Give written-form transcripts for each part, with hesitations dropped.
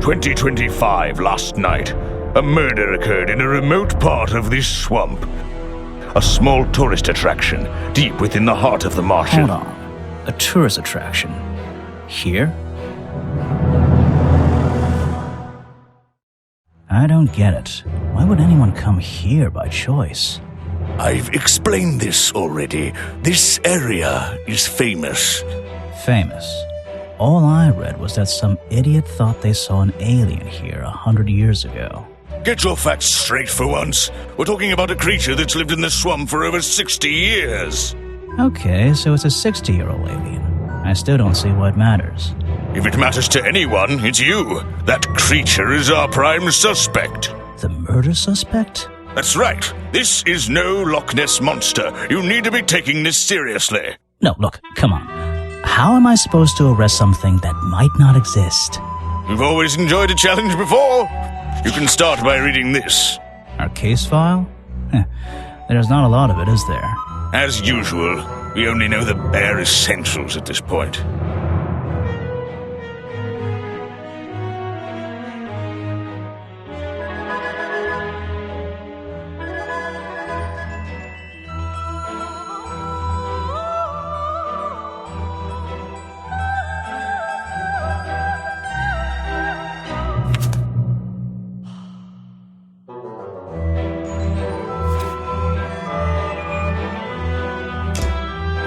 2025 last night, a murder occurred in a remote part of this swamp. A small tourist attraction deep within the heart of the marshland. Hold on. A tourist attraction? Here? I don't get it. Why would anyone come here by choice? I've explained this already. This area is famous. Famous? All I read was that some idiot thought they saw an alien here 100 years ago. Get your facts straight for once. We're talking about a creature that's lived in the swamp for over 60 years. Okay, so it's a 60-year-old alien. I still don't see what matters. If it matters to anyone, it's you. That creature is our prime suspect. The murder suspect? That's right. This is no Loch Ness monster. You need to be taking this seriously. No, look, come on. How am I supposed to arrest something that might not exist? You've always enjoyed a challenge before. You can start by reading this. Our case file? There's not a lot of it, is there? As usual, we only know the bare essentials at this point.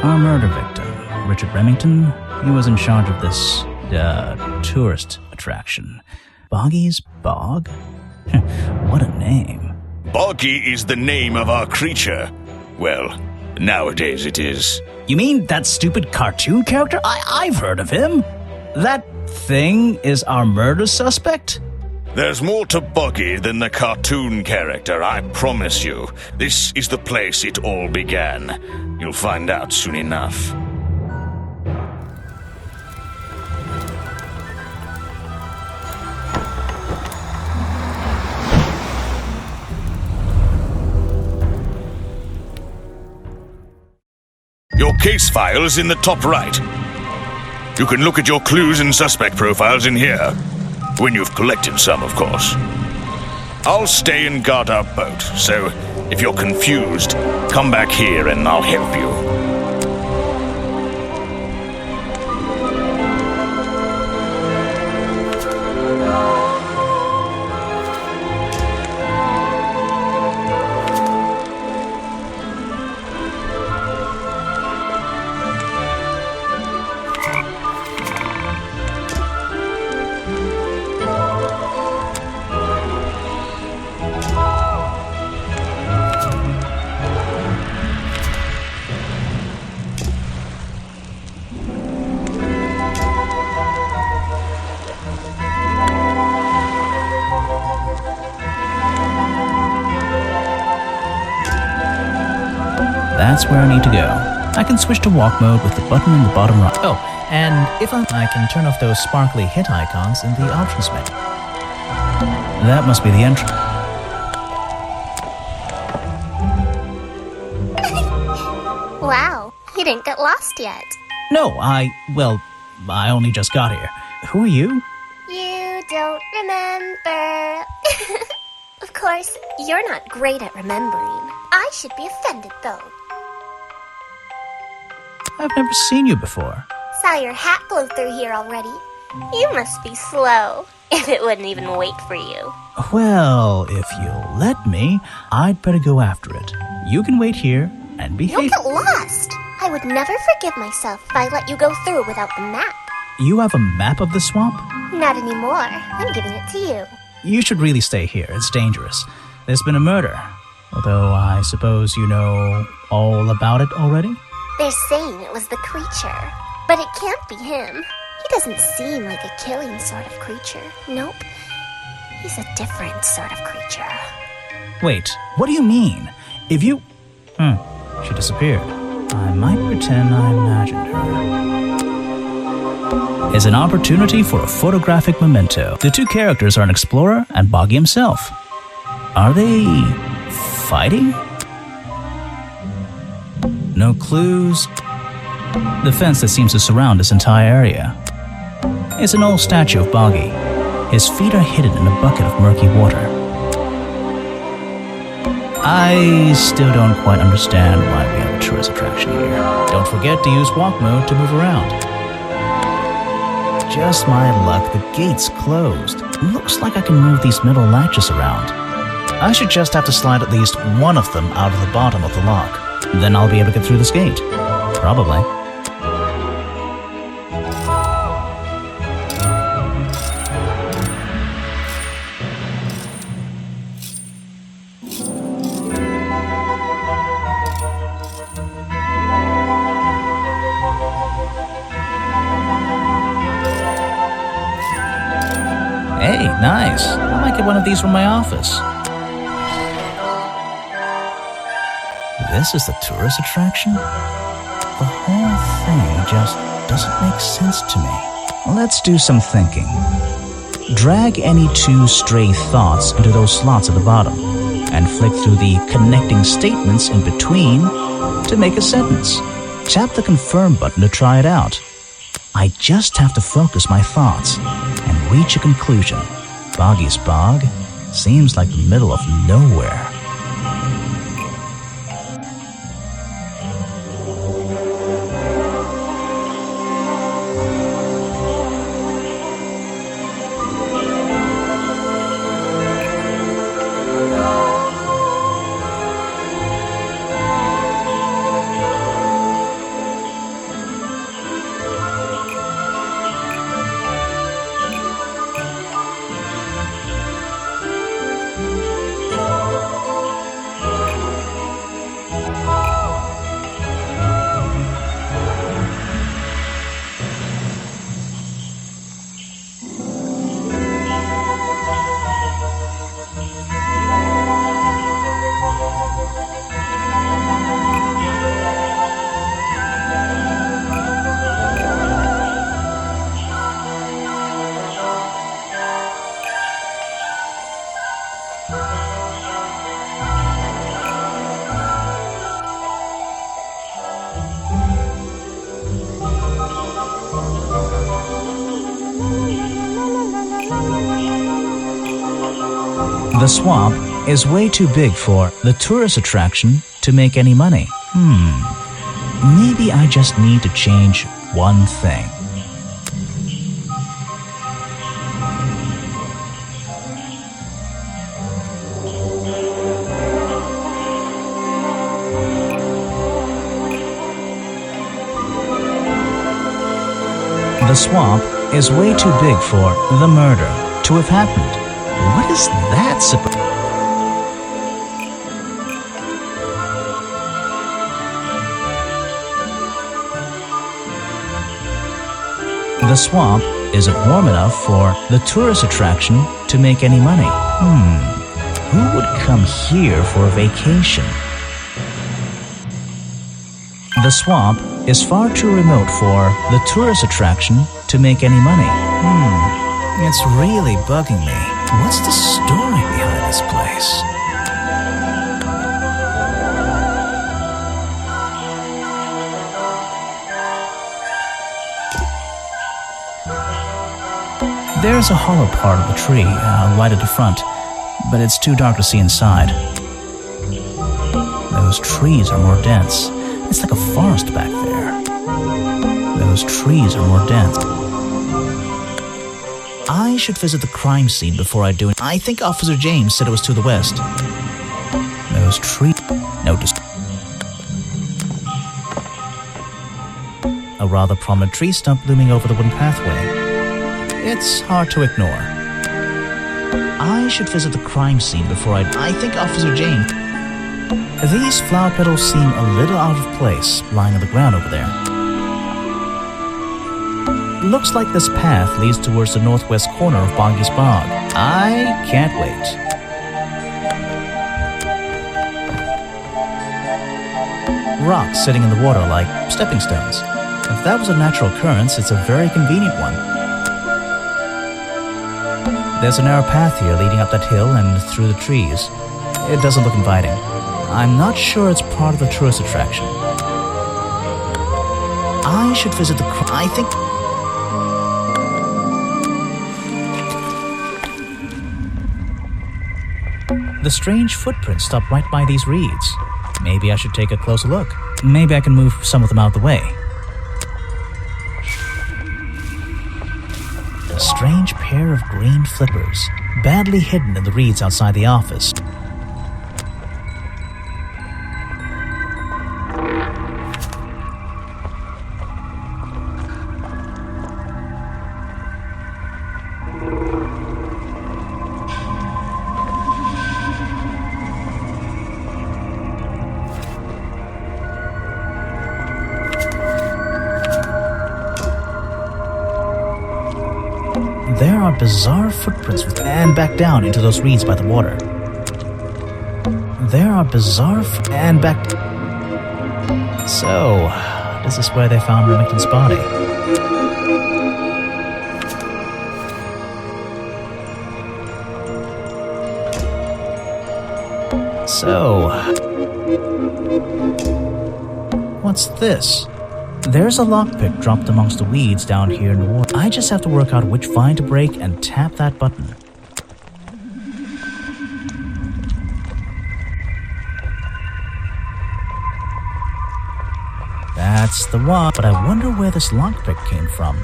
Our murder victim, Richard Remington, he was in charge of this, tourist attraction. Boggy's Bog? What a name. Boggy is the name of our creature. Well, nowadays it is. You mean that stupid cartoon character? I've heard of him. That thing is our murder suspect? There's more to Boggy than the cartoon character, I promise you. This is the place it all began. You'll find out soon enough. Your case file is in the top right. You can look at your clues and suspect profiles in here. When you've collected some, of course. I'll stay and guard our boat, so if you're confused, come back here and I'll help you. That's where I need to go. I can switch to walk mode with the button in the bottom right. Oh, and if I can turn off those sparkly hit icons in the options menu. That must be the entrance. Wow, you didn't get lost yet. No, I only just got here. Who are you? You don't remember. Of course, you're not great at remembering. I should be offended, though. I've never seen you before. Saw your hat glow through here already. You must be slow, if it wouldn't even wait for you. Well, if you'll let me, I'd better go after it. You can wait here and behave. You'll get lost. I would never forgive myself if I let you go through without the map. You have a map of the swamp? Not anymore. I'm giving it to you. You should really stay here. It's dangerous. There's been a murder. Although I suppose you know all about it already? They're saying it was the creature, but it can't be him. He doesn't seem like a killing sort of creature. Nope. He's a different sort of creature. Wait, what do you mean? If you... she disappeared. I might pretend I imagined her. Is an opportunity for a photographic memento. The two characters are an explorer and Boggy himself. Are they... fighting? No clues. The fence that seems to surround this entire area. It's an old statue of Boggy. His feet are hidden in a bucket of murky water. I still don't quite understand why we have a tourist attraction here. Don't forget to use walk mode to move around. Just my luck, the gate's closed. Looks like I can move these metal latches around. I should just have to slide at least one of them out of the bottom of the lock. Then I'll be able to get through this gate. Probably. Hey, nice. I might get one of these from my office. This is the tourist attraction? The whole thing just doesn't make sense to me. Let's do some thinking. Drag any two stray thoughts into those slots at the bottom and flick through the connecting statements in between to make a sentence. Tap the confirm button to try it out. I just have to focus my thoughts and reach a conclusion. Boggy's Bog seems like the middle of nowhere. The swamp is way too big for the tourist attraction to make any money. Maybe I just need to change one thing. The swamp is way too big for the murder to have happened. What is that supposed? The swamp isn't warm enough for the tourist attraction to make any money. Who would come here for a vacation? The swamp is far too remote for the tourist attraction to make any money. It's really bugging me. What's the story behind this place? There's a hollow part of the tree, right at the front, but it's too dark to see inside. Those trees are more dense. It's like a forest back there. Those trees are more dense. I should visit the crime scene before I do it. I think Officer James said it was to the west. Those trees... Notice. A rather prominent tree stump looming over the wooden pathway. It's hard to ignore. I should visit the crime scene before I think Officer James... These flower petals seem a little out of place, lying on the ground over there. Looks like this path leads towards the northwest corner of Boggy's Bog. I can't wait. Rocks sitting in the water like stepping stones. If that was a natural occurrence, it's a very convenient one. There's a narrow path here leading up that hill and through the trees. It doesn't look inviting. I'm not sure it's part of the tourist attraction. I should visit the... I think... The strange footprints stopped right by these reeds. Maybe I should take a closer look. Maybe I can move some of them out of the way. A strange pair of green flippers, badly hidden in the reeds outside the office. There are bizarre footprints and back down into those reeds by the water. There are bizarre and back. So, this is where they found Remington's body. So, what's this? There's a lockpick dropped amongst the weeds down here in the water. I just have to work out which vine to break and tap that button. That's the one, but I wonder where this lockpick came from.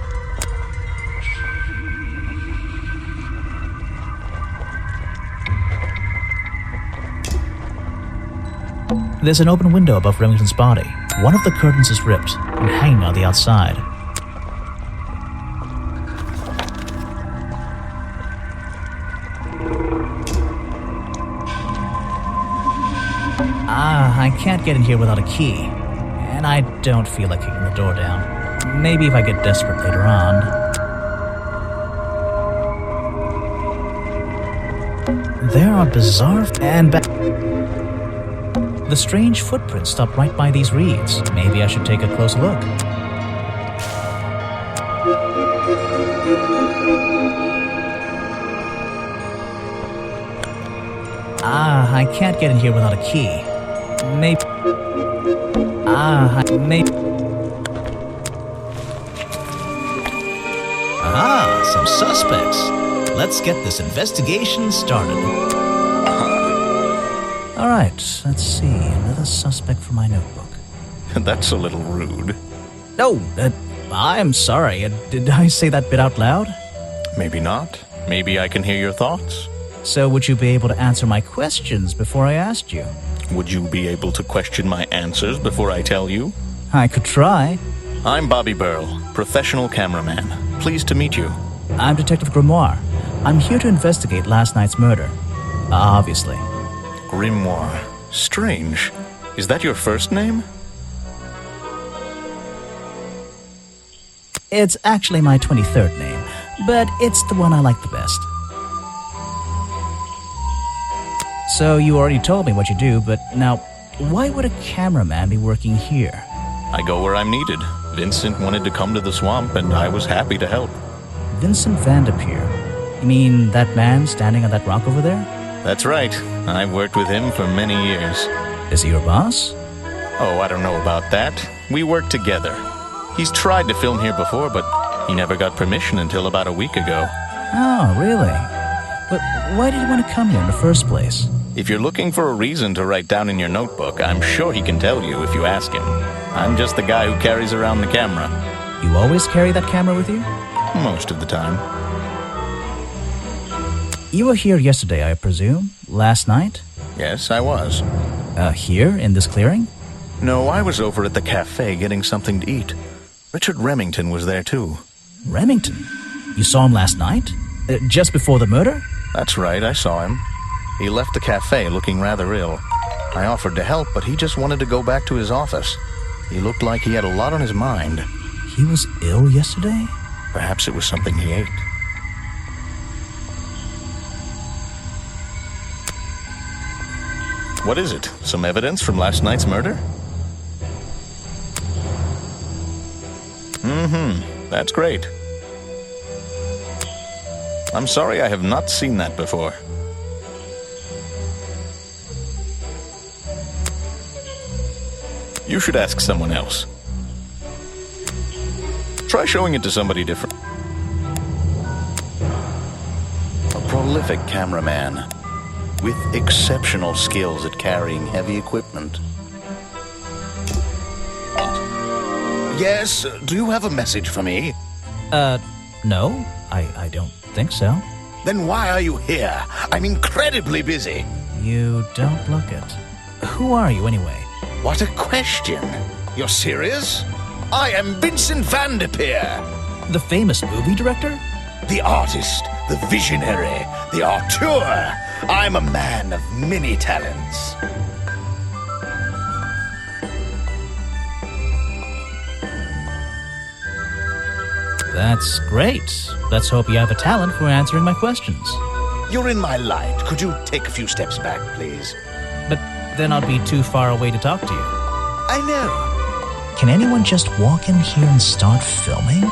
There's an open window above Remington's body. One of the curtains is ripped and hanging on the outside. I can't get in here without a key. And I don't feel like kicking the door down. Maybe if I get desperate later on. There are bizarre and back. The strange footprints stopped right by these reeds. Maybe I should take a closer look. I can't get in here without a key. Maybe. Some suspects. Let's get this investigation started. All right, let's see. Another suspect for my notebook. That's a little rude. No, I'm sorry. Did I say that bit out loud? Maybe not. Maybe I can hear your thoughts. So would you be able to answer my questions before I asked you? Would you be able to question my answers before I tell you? I could try. I'm Bobby Burl, professional cameraman. Pleased to meet you. I'm Detective Grimoire. I'm here to investigate last night's murder. Obviously. Grimoire. Strange. Is that your first name? It's actually my 23rd name, but it's the one I like the best. So you already told me what you do, but now, why would a cameraman be working here? I go where I'm needed. Vincent wanted to come to the swamp, and I was happy to help. Vincent Vanderpeer. You mean that man standing on that rock over there? That's right. I've worked with him for many years. Is he your boss? Oh, I don't know about that. We work together. He's tried to film here before, but he never got permission until about a week ago. Oh, really? But why did you want to come here in the first place? If you're looking for a reason to write down in your notebook, I'm sure he can tell you if you ask him. I'm just the guy who carries around the camera. You always carry that camera with you? Most of the time. You were here yesterday, I presume? Last night? Yes, I was. Here, in this clearing? No, I was over at the cafe getting something to eat. Richard Remington was there too. Remington? You saw him last night? Just before the murder? That's right, I saw him. He left the cafe looking rather ill. I offered to help, but he just wanted to go back to his office. He looked like he had a lot on his mind. He was ill yesterday? Perhaps it was something he ate. What is it? Some evidence from last night's murder? That's great. I'm sorry I have not seen that before. You should ask someone else. Try showing it to somebody different. A prolific cameraman. with exceptional skills at carrying heavy equipment. Yes, do you have a message for me? No, I don't think so. Then why are you here? I'm incredibly busy. You don't look it. Who are you, anyway? What a question. You're serious? I am Vincent Van de Peer. The famous movie director? The artist, the visionary, the auteur. I'm a man of many talents. That's great. Let's hope you have a talent for answering my questions. You're in my light. Could you take a few steps back, please? But then I'd be too far away to talk to you. I know. Can anyone just walk in here and start filming?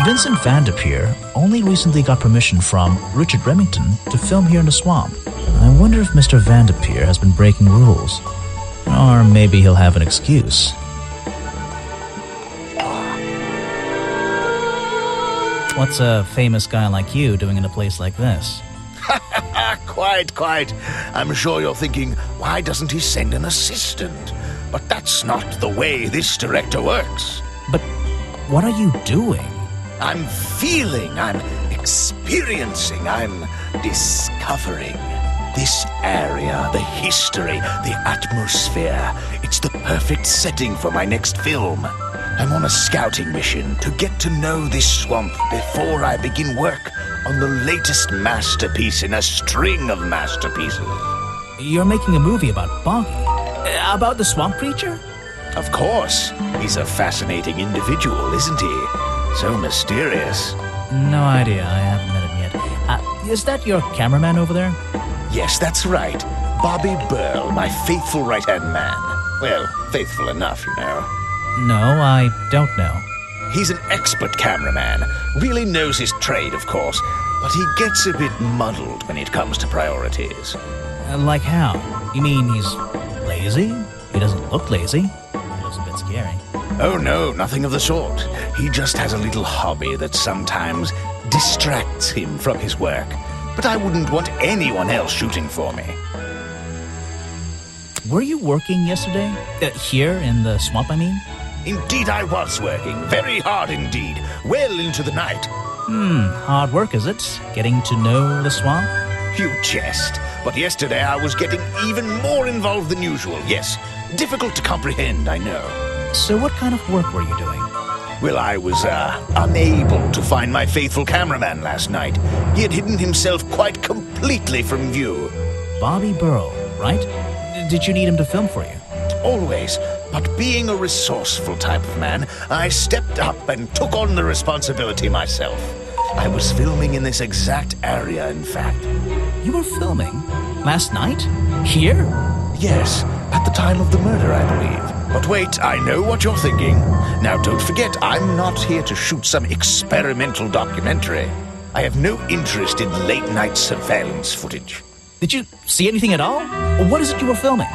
Vincent Van de Peer only recently got permission from Richard Remington to film here in the swamp. I wonder if Mr. Van de Peer has been breaking rules. Or maybe he'll have an excuse. What's a famous guy like you doing in a place like this? Quite. I'm sure you're thinking, why doesn't he send an assistant? But that's not the way this director works. But what are you doing? I'm feeling, I'm experiencing, I'm discovering. This area, the history, the atmosphere, it's the perfect setting for my next film. I'm on a scouting mission to get to know this swamp before I begin work on the latest masterpiece in a string of masterpieces. You're making a movie about Boggy? About the swamp creature? Of course. He's a fascinating individual, isn't he? So mysterious. No idea. I haven't met him yet. Is that your cameraman over there? Yes, that's right. Bobby Burl, my faithful right-hand man. Well, faithful enough, you know. No, I don't know. He's an expert cameraman. Really knows his trade, of course. But he gets a bit muddled when it comes to priorities. Like how? You mean he's lazy? He doesn't look lazy. He looks a bit scary. Oh no, nothing of the sort. He just has a little hobby that sometimes distracts him from his work. But I wouldn't want anyone else shooting for me. Were you working yesterday? Here in the swamp, I mean? Indeed I was working. Very hard indeed. Well into the night. Hard work, is it? Getting to know the swamp? You jest. But yesterday I was getting even more involved than usual. Yes, difficult to comprehend, I know. So what kind of work were you doing? Well, I was, unable to find my faithful cameraman last night. He had hidden himself quite completely from view. Bobby Burl, right? Did you need him to film for you? Always. But being a resourceful type of man, I stepped up and took on the responsibility myself. I was filming in this exact area, in fact. You were filming? Last night? Here? Yes, at the time of the murder, I believe. But wait, I know what you're thinking. Now, don't forget, I'm not here to shoot some experimental documentary. I have no interest in late-night surveillance footage. Did you see anything at all? What is it you were filming?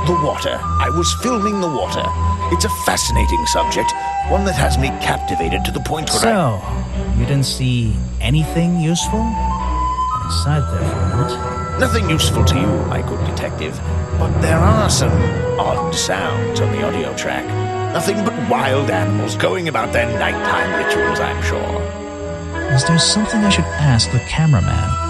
The water. I was filming the water. It's a fascinating subject, one that has me captivated to the point where So, you didn't see anything useful? Got excited there for a minute. Nothing useful to you, my good detective, but there are some odd sounds on the audio track. Nothing but wild animals going about their nighttime rituals, I'm sure. Is there something I should ask the cameraman?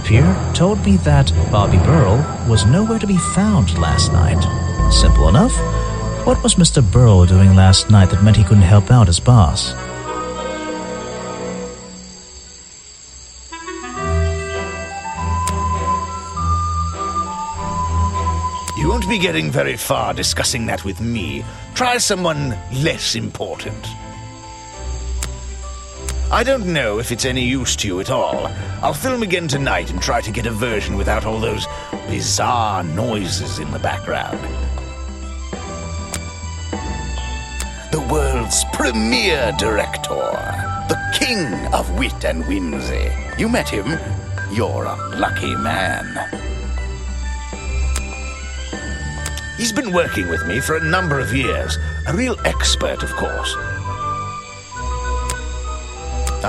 Vanderpeer told me that Bobby Burrell was nowhere to be found last night. Simple enough. What was Mr. Burrell doing last night that meant he couldn't help out his boss? You won't be getting very far discussing that with me. Try someone less important. I don't know if it's any use to you at all. I'll film again tonight and try to get a version without all those bizarre noises in the background. The world's premier director, the king of wit and whimsy. You met him? You're a lucky man. He's been working with me for a number of years. A real expert, of course.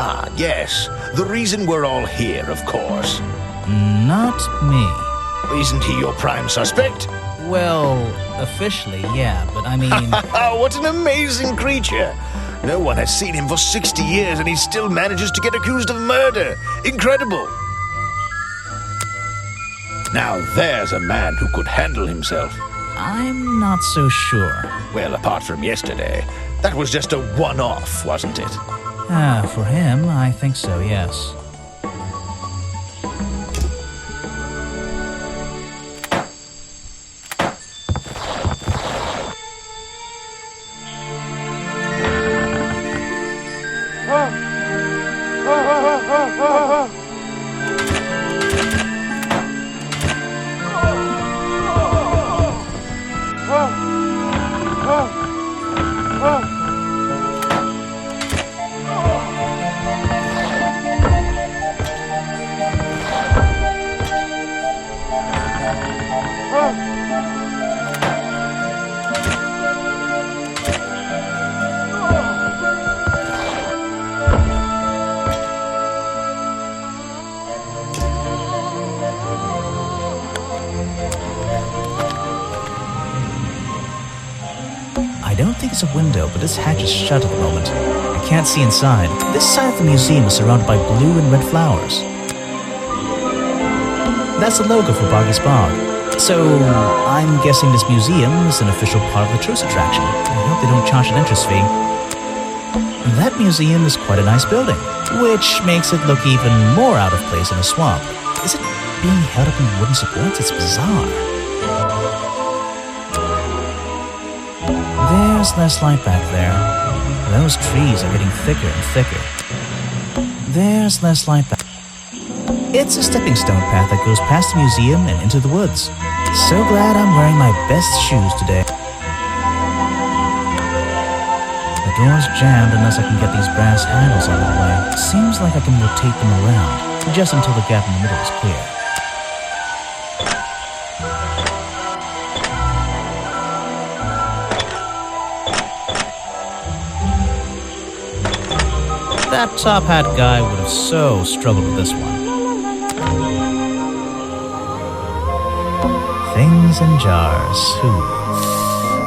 Ah, yes. The reason we're all here, of course. Not me. Isn't he your prime suspect? Well, officially, yeah, but I mean... What an amazing creature! No one has seen him for 60 years and he still manages to get accused of murder. Incredible! Now there's a man who could handle himself. I'm not so sure. Well, apart from yesterday, that was just a one-off, wasn't it? For him, I think so, yes. I don't think it's a window, but this hatch is shut at the moment. I can't see inside. This side of the museum is surrounded by blue and red flowers. That's the logo for Boggy's Bog. So, I'm guessing this museum is an official part of the tourist attraction. I hope they don't charge an entrance fee. That museum is quite a nice building, which makes it look even more out of place in a swamp. Is it being held up in wooden supports? It's bizarre. There's less light back there. Those trees are getting thicker and thicker. There's less light back. It's a stepping stone path that goes past the museum and into the woods. So glad I'm wearing my best shoes today. The door's jammed unless I can get these brass handles out of the way. Seems like I can rotate them around, just until the gap in the middle is clear. That top hat guy would have so struggled with this one. Things in jars.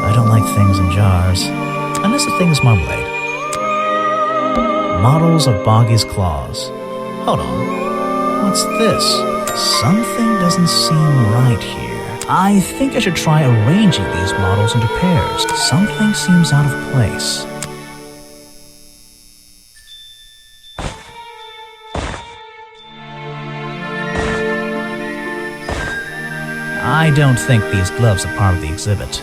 I don't like things in jars. Unless the thing is marmalade. Models of Boggy's claws. Hold on. What's this? Something doesn't seem right here. I think I should try arranging these models into pairs. Something seems out of place. I don't think these gloves are part of the exhibit.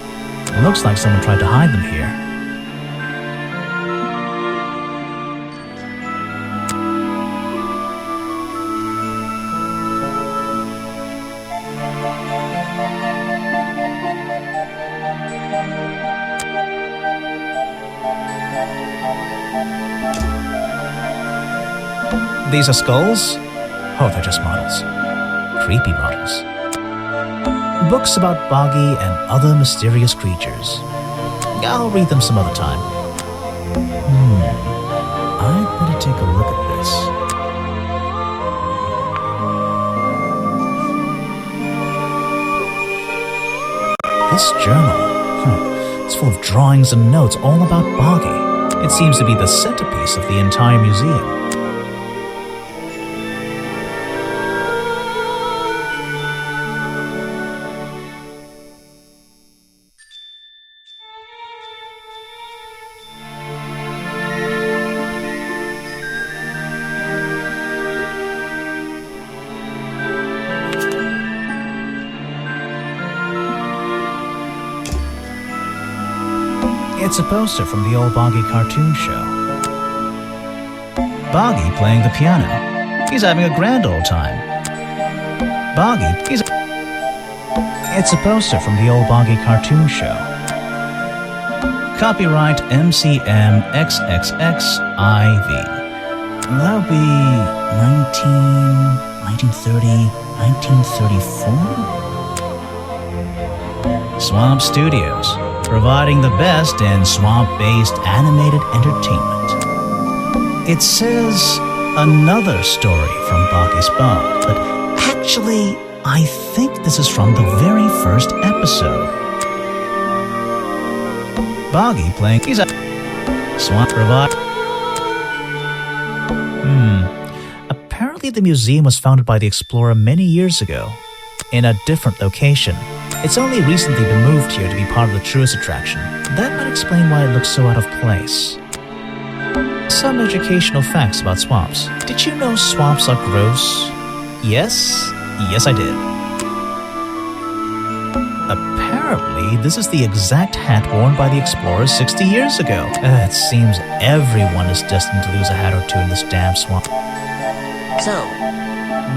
It looks like someone tried to hide them here. These are skulls? Oh, they're just models. Creepy models. Books about Boggy and other mysterious creatures. I'll read them some other time. I'd better take a look at this. This journal. It's full of drawings and notes all about Boggy. It seems to be the centerpiece of the entire museum. It's a poster from the old Boggy cartoon show. Boggy playing the piano. He's having a grand old time. It's a poster from the old Boggy cartoon show. Copyright MCM XXXIV. That'll be 1930, 1934? Swamp Studios, providing the best in swamp-based animated entertainment. It says another story from Boggy's Bog, but actually, I think this is from the very first episode. Boggy playing. He's a swamp provide. Apparently, the museum was founded by the explorer many years ago, in a different location. It's only recently been moved here to be part of the tourist attraction. That might explain why it looks so out of place. Some educational facts about swamps. Did you know swamps are gross? Yes? Yes, I did. Apparently, this is the exact hat worn by the explorers 60 years ago. It seems everyone is destined to lose a hat or two in this damn swamp. So,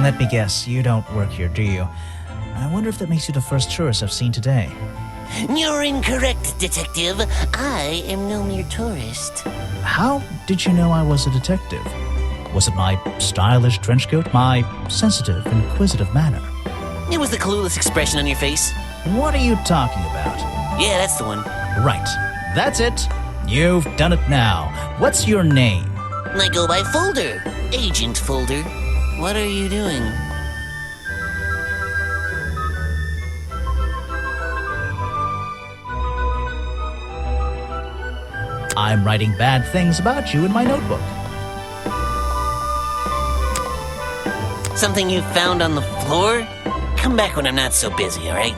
let me guess, you don't work here, do you? I wonder if that makes you the first tourist I've seen today. you're incorrect, detective. I am no mere tourist. How did you know I was a detective? Was it my stylish trench coat? My sensitive, inquisitive manner? It was the clueless expression on your face. What are you talking about? Yeah, that's the one. Right. That's it. You've done it now. What's your name? I go by Folder. Agent Folder. What are you doing? I'm writing bad things about you in my notebook. Something you found on the floor? Come back when I'm not so busy, all right?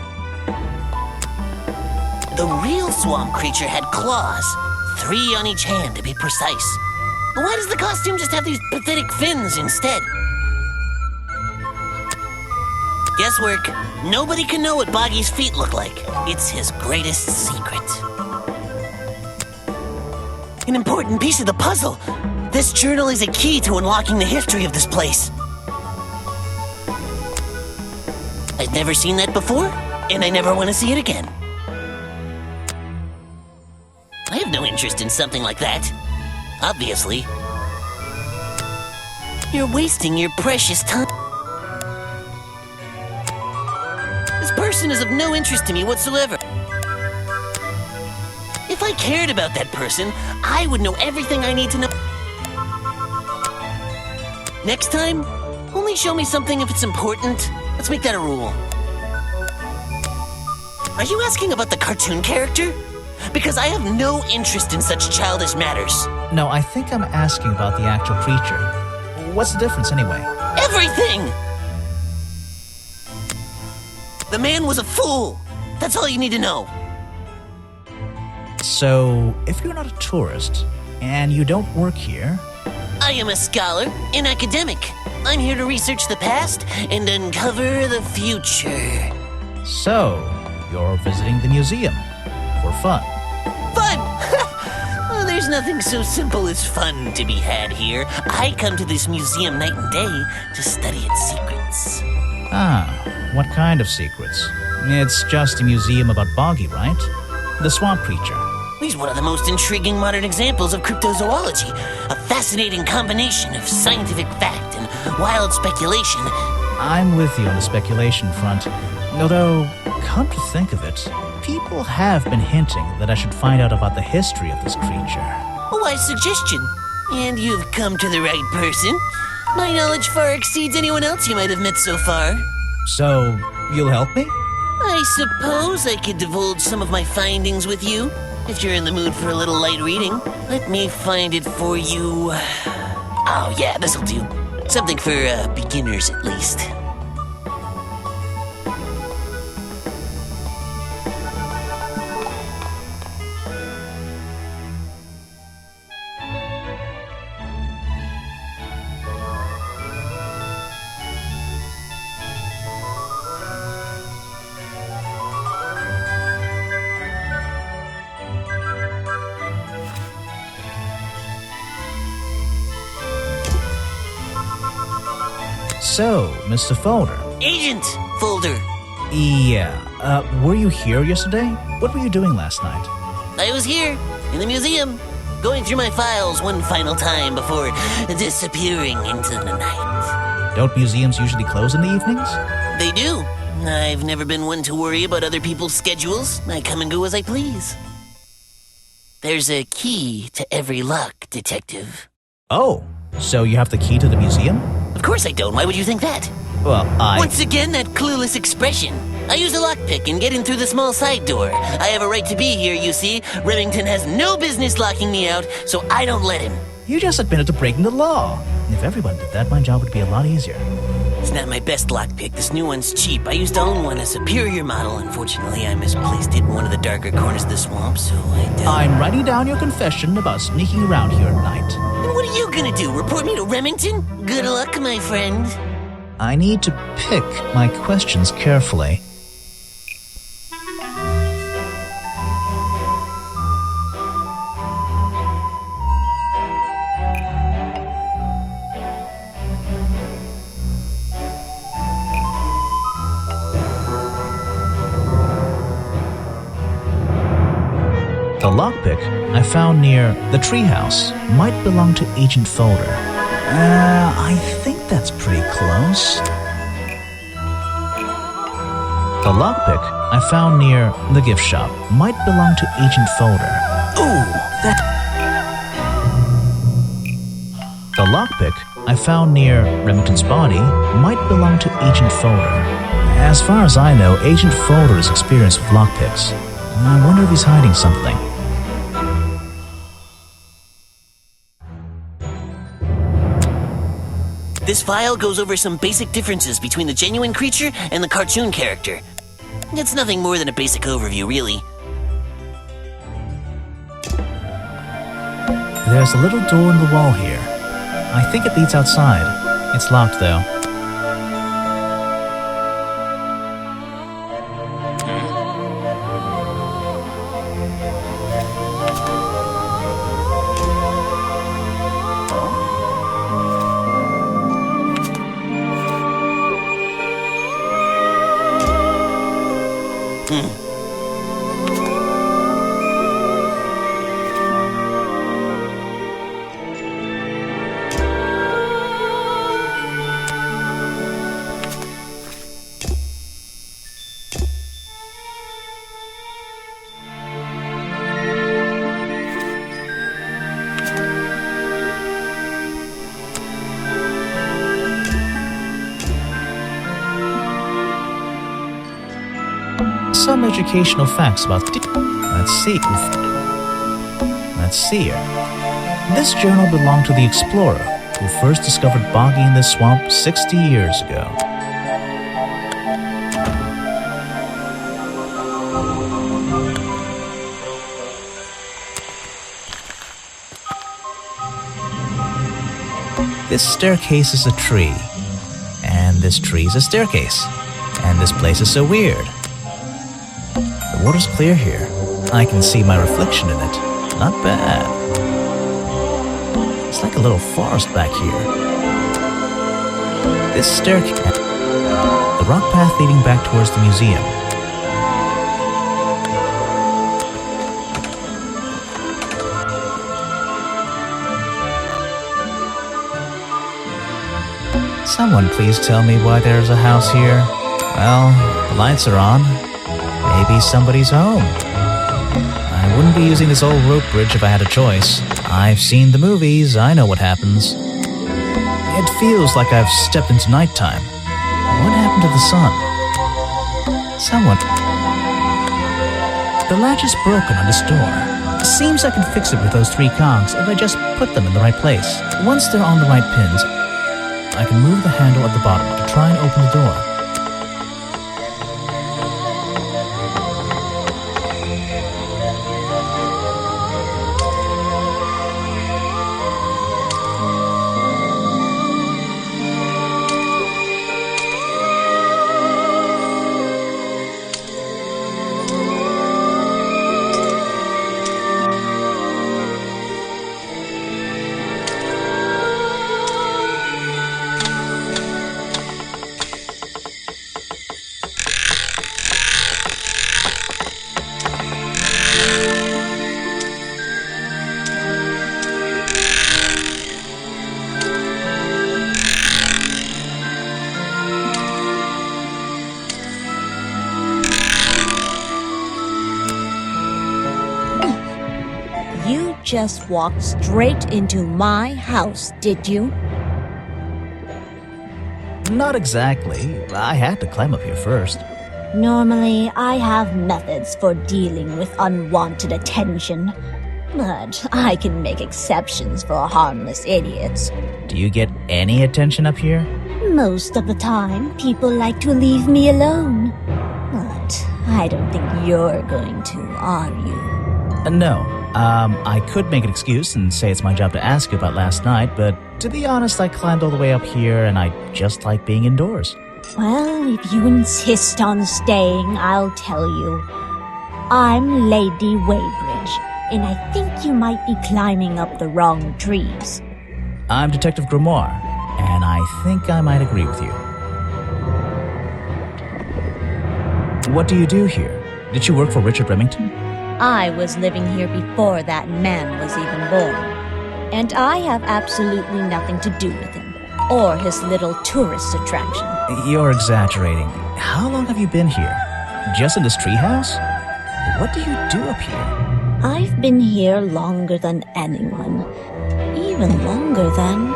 The real swamp creature had claws, 3 on each hand to be precise. But why does the costume just have these pathetic fins instead? Guesswork. Nobody can know what Boggy's feet look like. It's his greatest secret. An important piece of the puzzle. This journal is a key to unlocking the history of this place. I've never seen that before, and I never want to see it again. I have no interest in something like that. Obviously. You're wasting your precious time. This person is of no interest to me whatsoever. If I cared about that person, I would know everything I need to know. Next time, only show me something if it's important. Let's make that a rule. Are you asking about the cartoon character? Because I have no interest in such childish matters. No, I think I'm asking about the actual creature. What's the difference anyway? Everything! The man was a fool. That's all you need to know. So, if you're not a tourist, and you don't work here... I am a scholar, an academic. I'm here to research the past and uncover the future. So, you're visiting the museum for fun. Fun! Oh, there's nothing so simple as fun to be had here. I come to this museum night and day to study its secrets. Ah, what kind of secrets? It's just a museum about Boggy, right? The swamp creature. He's one of the most intriguing modern examples of cryptozoology. A fascinating combination of scientific fact and wild speculation. I'm with you on the speculation front. Although, come to think of it, people have been hinting that I should find out about the history of this creature. A wise suggestion. And you've come to the right person. My knowledge far exceeds anyone else you might have met so far. So, you'll help me? I suppose I could divulge some of my findings with you, if you're in the mood for a little light reading. Let me find it for you. Oh yeah, this'll do. Something for beginners at least. So, Mr. Folder. Agent Folder. Yeah, were you here yesterday? What were you doing last night? I was here, in the museum, going through my files one final time before disappearing into the night. Don't museums usually close in the evenings? They do. I've never been one to worry about other people's schedules. I come and go as I please. There's a key to every lock, Detective. Oh, so you have the key to the museum? Of course I don't. Why would you think that? Well, Once again, that clueless expression. I use a lockpick and get in through the small side door. I have a right to be here, you see. Remington has no business locking me out, so I don't let him. You just admitted to breaking the law. If everyone did that, my job would be a lot easier. It's not my best lockpick. This new one's cheap. I used to own one, a superior model. Unfortunately, I misplaced it in one of the darker corners of the swamp, so I don't... I'm writing down your confession about sneaking around here at night. And what are you gonna do? Report me to Remington? Good luck, my friend. I need to pick my questions carefully. The lockpick I found near the treehouse might belong to Agent Folder. I think that's pretty close. The lockpick I found near the gift shop might belong to Agent Folder. Ooh, The lockpick I found near Remington's body might belong to Agent Folder. As far as I know, Agent Folder is experienced with lockpicks. I wonder if he's hiding something. This file goes over some basic differences between the genuine creature and the cartoon character. It's nothing more than a basic overview, really. There's a little door in the wall here. I think it leads outside. It's locked, though. Some educational facts about Let's see here. This journal belonged to the explorer who first discovered Boggy in this swamp 60 years ago. This staircase is a tree, and this tree is a staircase, and this place is so weird. The water's clear here. I can see my reflection in it. Not bad. It's like a little forest back here. This staircase... The rock path leading back towards the museum. Someone please tell me why there's a house here. Well, the lights are on. Maybe somebody's home. I wouldn't be using this old rope bridge if I had a choice. I've seen the movies, I know what happens. It feels like I've stepped into nighttime. What happened to the sun? Someone... The latch is broken on this door. Seems I can fix it with those 3 cogs if I just put them in the right place. Once they're on the right pins, I can move the handle at the bottom to try and open the door. just walked straight into my house, did you? Not exactly. I had to climb up here first. Normally, I have methods for dealing with unwanted attention, but I can make exceptions for harmless idiots. Do you get any attention up here? Most of the time, people like to leave me alone. But I don't think you're going to, are you? No. I could make an excuse and say it's my job to ask you about last night, but to be honest, I climbed all the way up here and I just like being indoors. Well, if you insist on staying, I'll tell you. I'm Lady Weybridge, and I think you might be climbing up the wrong trees. I'm Detective Grimoire, and I think I might agree with you. What do you do here? Did you work for Richard Remington? I was living here before that man was even born, and I have absolutely nothing to do with him, or his little tourist attraction. You're exaggerating. How long have you been here? Just in this treehouse? What do you do up here? I've been here longer than anyone. Even longer than,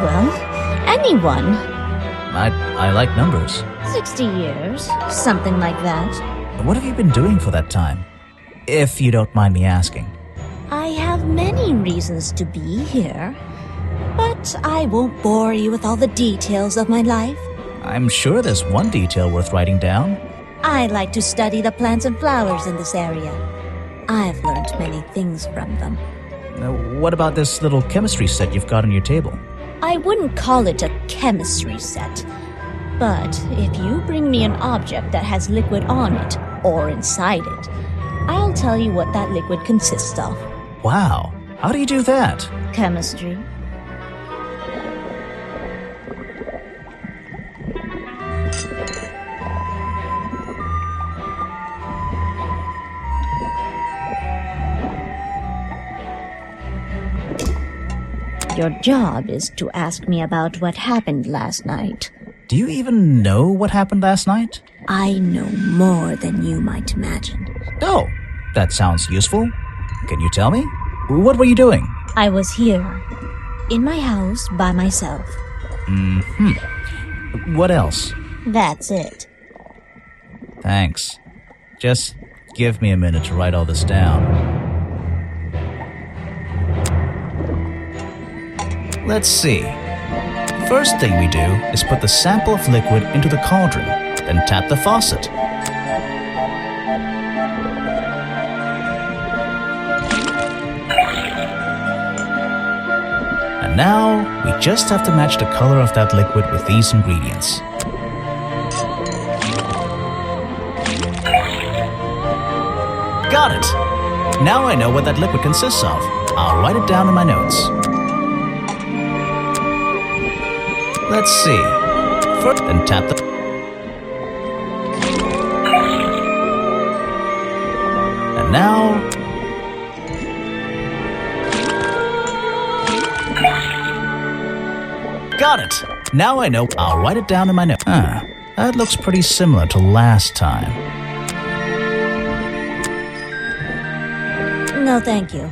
well, anyone. I like numbers. 60 years, something like that. What have you been doing for that time? If you don't mind me asking. I have many reasons to be here, but I won't bore you with all the details of my life. I'm sure there's one detail worth writing down. I like to study the plants and flowers in this area. I've learned many things from them. What about this little chemistry set you've got on your table? I wouldn't call it a chemistry set, but if you bring me an object that has liquid on it, or inside it, I'll tell you what that liquid consists of. Wow, how do you do that? Chemistry. Your job is to ask me about what happened last night. Do you even know what happened last night? I know more than you might imagine. Oh, that sounds useful. Can you tell me? What were you doing? I was here, in my house by myself. What else? That's it. Thanks. Just give me a minute to write all this down. Let's see. First thing we do is put the sample of liquid into the cauldron, then tap the faucet. And now, we just have to match the color of that liquid with these ingredients. Got it! Now I know what that liquid consists of. I'll write it down in my notes. Let's see. First, then tap the... And now... Got it! Now I know. I'll write it down in my notes. That looks pretty similar to last time. No, thank you.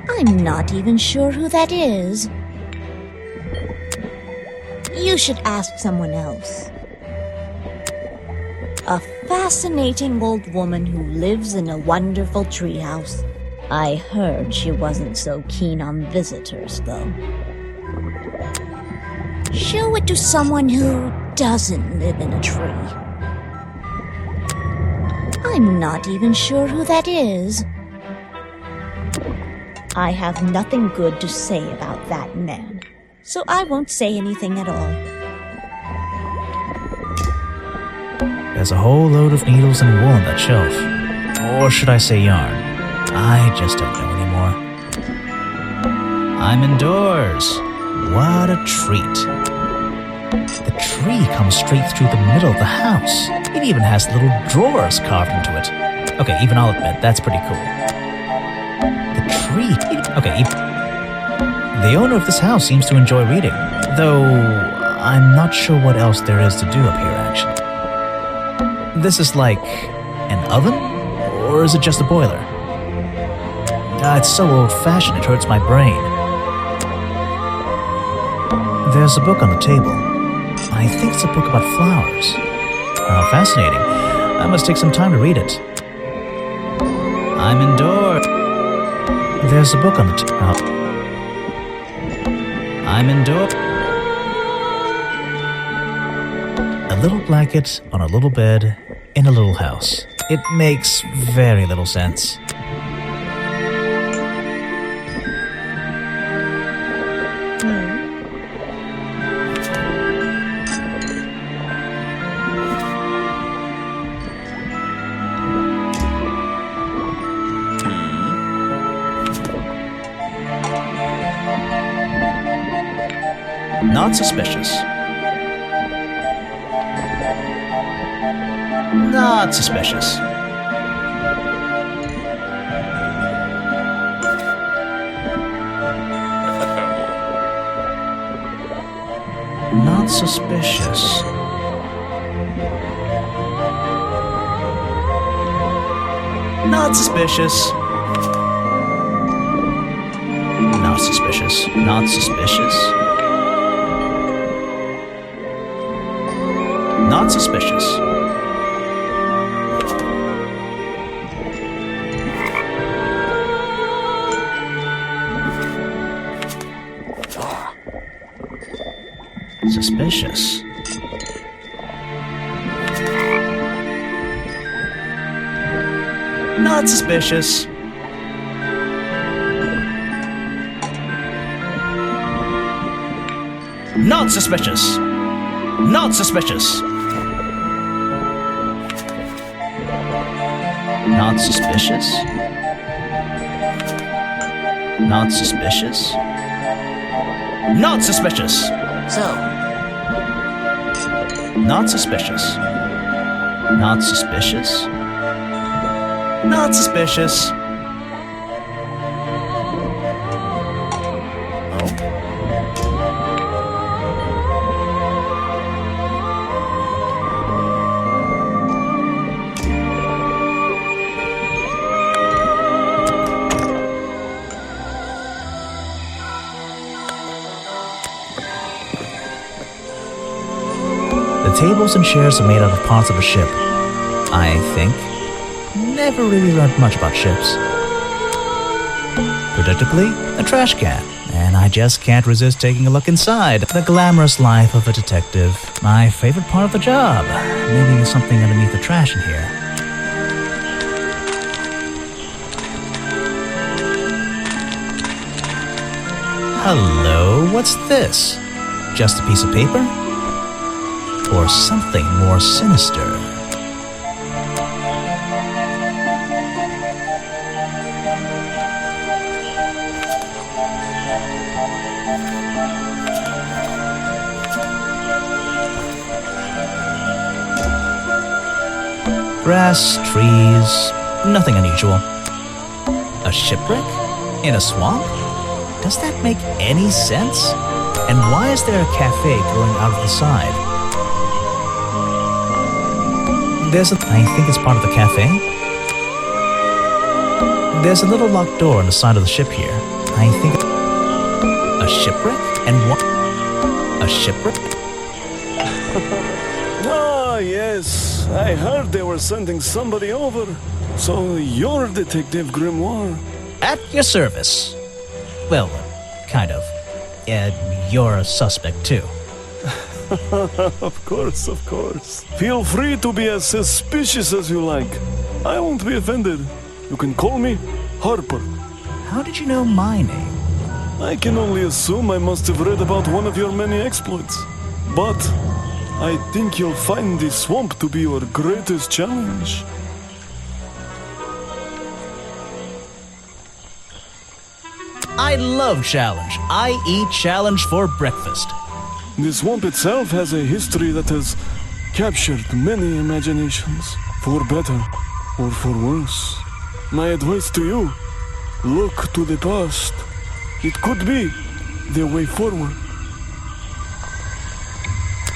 I'm not even sure who that is. You should ask someone else. A fascinating old woman who lives in a wonderful treehouse. I heard she wasn't so keen on visitors, though. Show it to someone who doesn't live in a tree. I'm not even sure who that is. I have nothing good to say about that man, so I won't say anything at all. There's a whole load of needles and wool on that shelf. Or should I say yarn? I just don't know anymore. I'm indoors. What a treat. The tree comes straight through the middle of the house. It even has little drawers carved into it. Okay, even I'll admit, that's pretty cool. The tree... Okay, the owner of this house seems to enjoy reading. Though, I'm not sure what else there is to do up here, actually. This is like... an oven? Or is it just a boiler? It's so old-fashioned it hurts my brain. There's a book on the table. I think it's a book about flowers. How fascinating. I must take some time to read it. I'm indoors. There's a book on the table. I'm indoors. A little blanket on a little bed in a little house. It makes very little sense. Not suspicious. Not suspicious. Not suspicious. Not suspicious. Not suspicious. Not suspicious. Not suspicious. Suspicious. Not suspicious. Not suspicious. Not suspicious. Not suspicious. Not suspicious. Not suspicious. So, Not suspicious. Not suspicious. Not suspicious. The tables and chairs are made out of parts of a ship, I think. Never really learned much about ships. Predictably, a trash can, and I just can't resist taking a look inside. The glamorous life of a detective. My favorite part of the job. Maybe there's something underneath the trash in here. Hello, what's this? Just a piece of paper? Or something more sinister? Grass, trees, nothing unusual. A shipwreck? In a swamp? Does that make any sense? And why is there a cafe growing out of the side? I think it's part of the cafe. There's a little locked door on the side of the ship here. I think... A shipwreck? And what? A shipwreck? Ah, yes. I heard they were sending somebody over. So you're Detective Grimoire. At your service. Well, kind of. You're a suspect, too. Of course, of course. Feel free to be as suspicious as you like. I won't be offended. You can call me Harper. How did you know my name? I can only assume I must have read about one of your many exploits. But I think you'll find the swamp to be your greatest challenge. I love challenge. I eat challenge for breakfast. The swamp itself has a history that has captured many imaginations, for better or for worse. My advice to you, look to the past. It could be the way forward.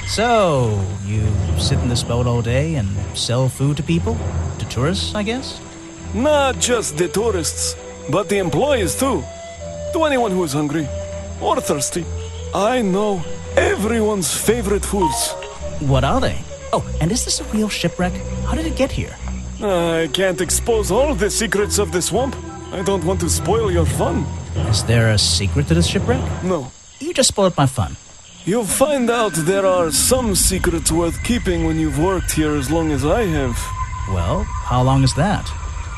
So, you sit in this boat all day and sell food to people? To tourists, I guess? Not just the tourists. but the employees too. To anyone who is hungry or thirsty, I know everyone's favorite foods. What are they? Oh, and is this a real shipwreck? How did it get here? I can't expose all the secrets of the swamp. I don't want to spoil your fun. Is there a secret to this shipwreck? No. You just spoiled my fun. You'll find out there are some secrets worth keeping when you've worked here as long as I have. Well, how long is that?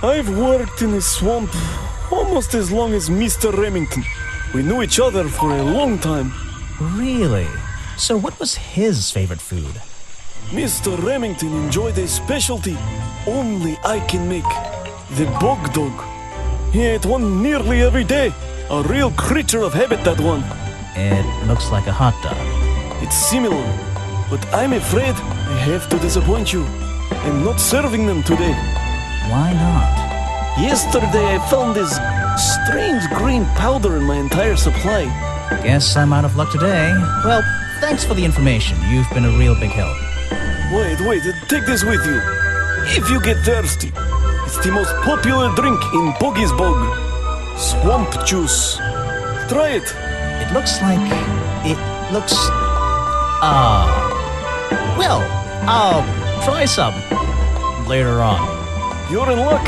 I've worked in the swamp almost as long as Mr. Remington. We knew each other for a long time. Really? So what was his favorite food? Mr. Remington enjoyed a specialty only I can make. The bog dog. He ate one nearly every day. A real creature of habit, that one. It looks like a hot dog. It's similar, but I'm afraid I have to disappoint you. I'm not serving them today. Why not? Yesterday I found this strange green powder in my entire supply. Guess I'm out of luck today. Well, thanks for the information. You've been a real big help. Wait, take this with you. If you get thirsty, it's the most popular drink in Boggy's Bog. Swamp juice. Try it. It looks like... Well, I'll try some later on. You're in luck.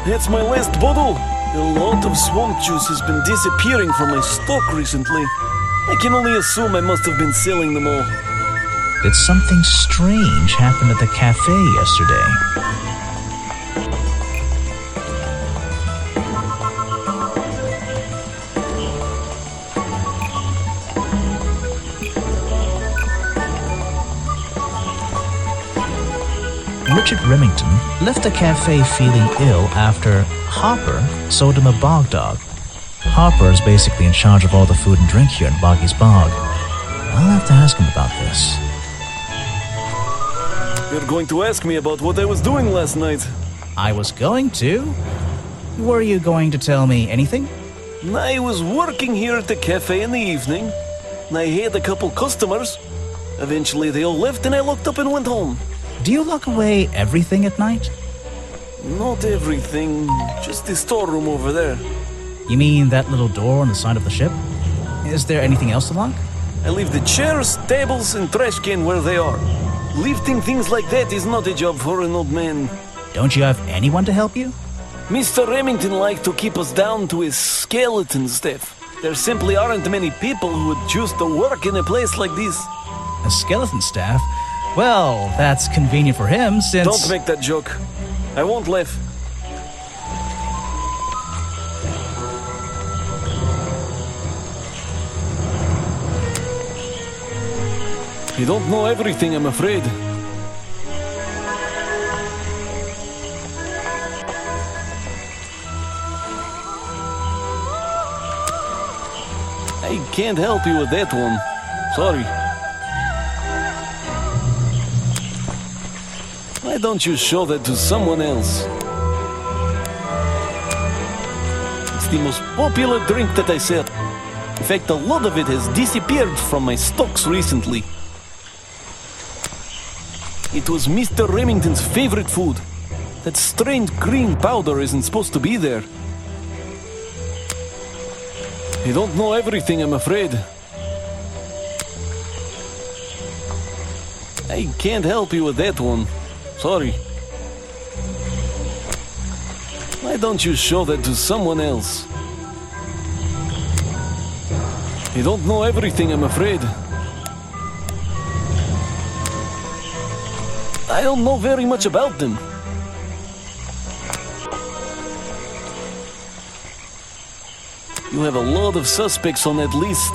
That's my last bottle. A lot of swamp juice has been disappearing from my stock recently. I can only assume I must have been selling them all. Did something strange happen at the cafe yesterday? Richard Remington left the cafe feeling ill after Hopper sold him a bog dog. Hopper is basically in charge of all the food and drink here in Boggy's Bog. I'll have to ask him about this. You're going to ask me about what I was doing last night. I was going to. Were you going to tell me anything? I was working here at the cafe in the evening, and I had a couple customers. Eventually they all left and I locked up and went home. Do you lock away everything at night? Not everything, just the storeroom over there. You mean that little door on the side of the ship? Is there anything else to lock? I leave the chairs, tables, and trash can where they are. Lifting things like that is not a job for an old man. Don't you have anyone to help you? Mr. Remington liked to keep us down to his skeleton staff. There simply aren't many people who would choose to work in a place like this. A skeleton staff? Well, that's convenient for him since... Don't make that joke. I won't laugh. You don't know everything, I'm afraid. I can't help you with that one. Sorry. Why don't you show that to someone else? It's the most popular drink that I sell. In fact, a lot of it has disappeared from my stocks recently. It was Mr. Remington's favorite food. That strange green powder isn't supposed to be there. You don't know everything, I'm afraid. I can't help you with that one. Sorry. Why don't you show that to someone else? You don't know everything, I'm afraid. I don't know very much about them. You have a lot of suspects on that list.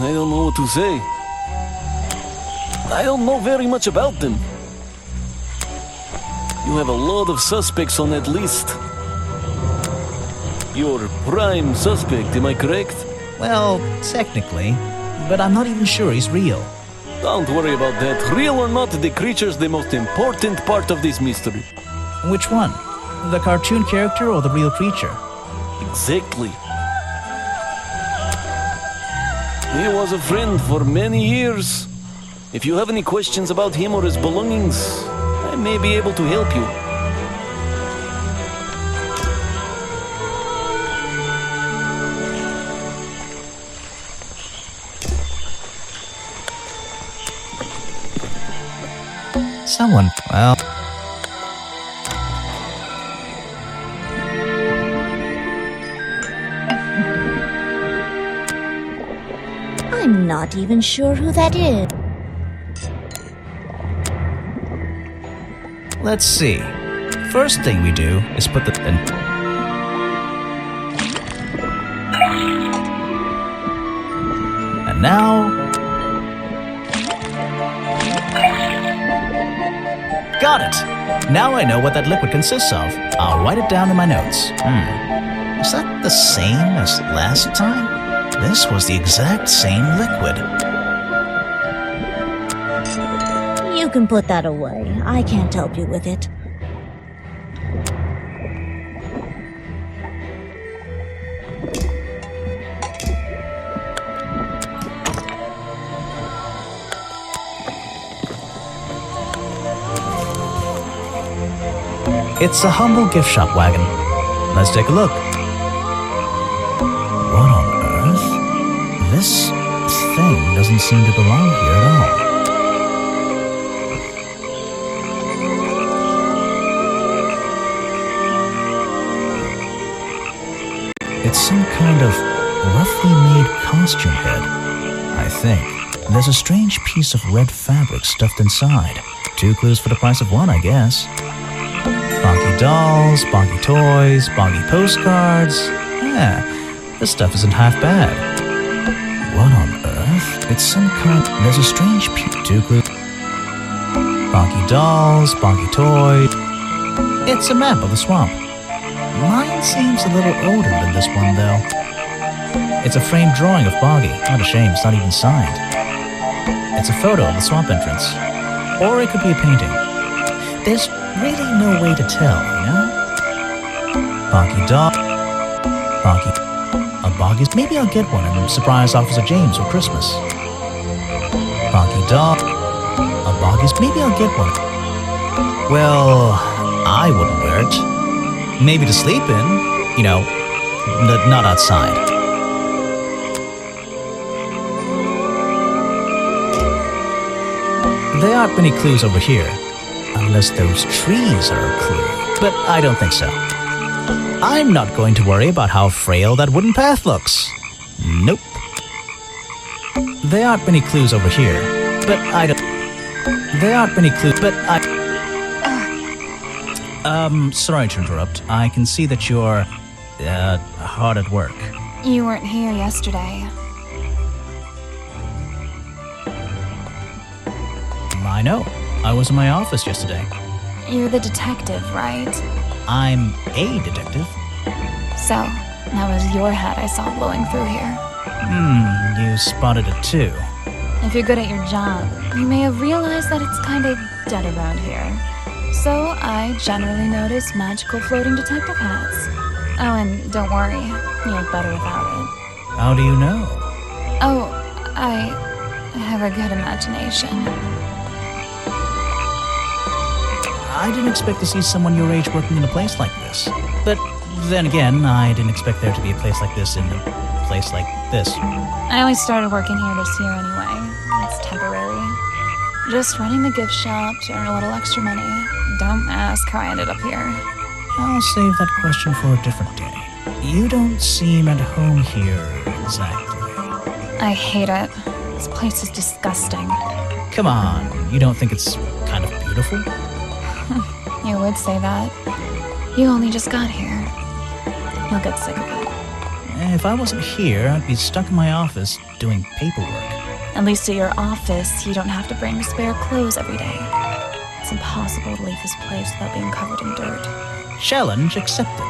I don't know what to say. I don't know very much about them. You have a lot of suspects on that list. You're prime suspect, am I correct? Well, technically, but I'm not even sure he's real. Don't worry about that. Real or not, the creature's the most important part of this mystery. Which one? The cartoon character or the real creature? Exactly. He was a friend for many years. If you have any questions about him or his belongings, I may be able to help you. Someone, well... I'm not even sure who that is. Let's see. First thing we do is put the... And now... Got it! Now I know what that liquid consists of. I'll write it down in my notes. Is that the same as last time? This was the exact same liquid. You can put that away. I can't help you with it. It's a humble gift shop wagon. Let's take a look. What on earth? This thing doesn't seem to belong here at all. It's some kind of roughly made costume head, I think. There's a strange piece of red fabric stuffed inside. 2 clues for the price of 1, I guess. Boggy dolls, boggy toys, boggy postcards. Yeah, this stuff isn't half bad. What on earth? It's some kind... There's a strange piece... 2 clues. Boggy dolls, boggy toys. It's a map of the swamp. Mine seems a little older than this one, though. It's a framed drawing of Boggy. What a shame, it's not even signed. It's a photo of the swamp entrance. Or it could be a painting. There's really no way to tell, you know? Boggy dog. Boggy. A Boggy's. Maybe I'll get one and surprise Officer James for Christmas. Boggy dog. A Boggy's. Maybe I'll get one. Well, I wouldn't wear it. Maybe to sleep in, you know, not outside. There aren't many clues over here, unless those trees are a clue. But I don't think so. I'm not going to worry about how frail that wooden path looks. Nope. There aren't many clues over here, but I don't... There aren't many clues, but I... sorry to interrupt. I can see that you're, hard at work. You weren't here yesterday. I know. I was in my office yesterday. You're the detective, right? I'm a detective. So, that was your head I saw blowing through here. You spotted it too. If you're good at your job, you may have realized that it's kind of dead around here. So, I generally notice magical floating detective hats. Oh, and don't worry, you look better without it. How do you know? Oh, I have a good imagination. I didn't expect to see someone your age working in a place like this. But then again, I didn't expect there to be a place like this in a place like this. I only started working here this year anyway. It's temporary. Just running the gift shop to earn a little extra money. Don't ask how I ended up here. I'll save that question for a different day. You don't seem at home here, exactly. I hate it. This place is disgusting. Come on, you don't think it's kind of beautiful? You would say that. You only just got here. You'll get sick of it. If I wasn't here, I'd be stuck in my office doing paperwork. At least at your office, you don't have to bring spare clothes every day. It's impossible to leave this place without being covered in dirt. Challenge accepted.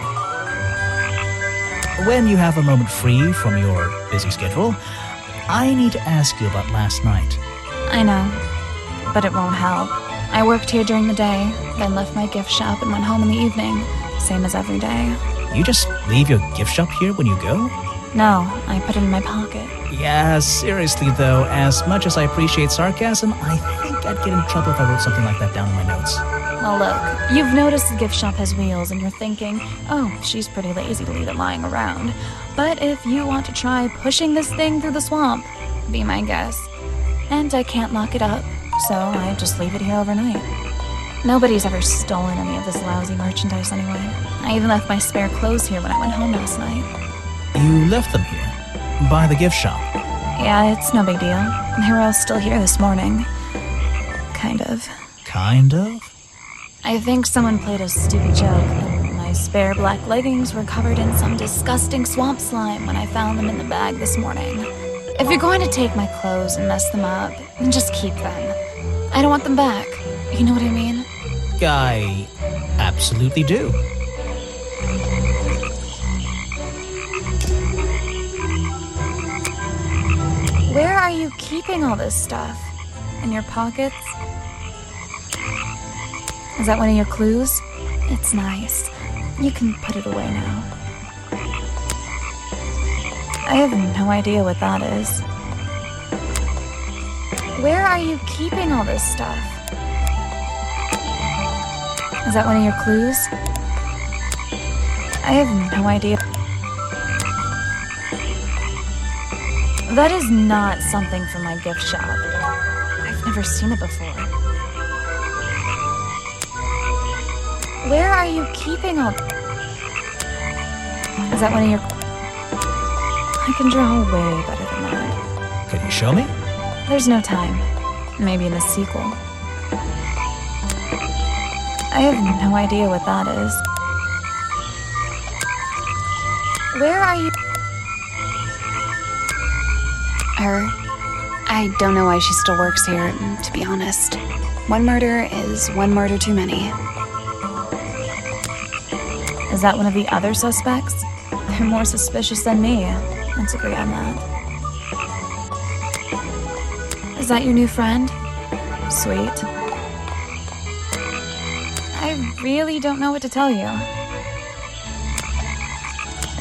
When you have a moment free from your busy schedule, I need to ask you about last night. I know, but it won't help. I worked here during the day, then left my gift shop and went home in the evening, same as every day. You just leave your gift shop here when you go? No, I put it in my pocket. Yeah, seriously though, as much as I appreciate sarcasm, I think I'd get in trouble if I wrote something like that down in my notes. Well, look, you've noticed the gift shop has wheels and you're thinking, oh, she's pretty lazy to leave it lying around. But if you want to try pushing this thing through the swamp, be my guest. And I can't lock it up, so I just leave it here overnight. Nobody's ever stolen any of this lousy merchandise anyway. I even left my spare clothes here when I went home last night. You left them here? By the gift shop? Yeah, it's no big deal. They were all still here this morning. Kind of. Kind of? I think someone played a stupid joke. My spare black leggings were covered in some disgusting swamp slime when I found them in the bag this morning. If you're going to take my clothes and mess them up, then just keep them. I don't want them back. You know what I mean? I absolutely do. Where are you keeping all this stuff? In your pockets? Is that one of your clues? It's nice. You can put it away now. I have no idea what that is. Where are you keeping all this stuff? Is that one of your clues? I have no idea. That is not something from my gift shop. I've never seen it before. Where are you keeping all... Is that one of your... I can draw way better than that. Can you show me? There's no time. Maybe in the sequel. I have no idea what that is. Where are you... Her. I don't know why she still works here, to be honest. One murder is one murder too many. Is that one of the other suspects? They're more suspicious than me. Let's agree on that. Is that your new friend? Sweet. I really don't know what to tell you.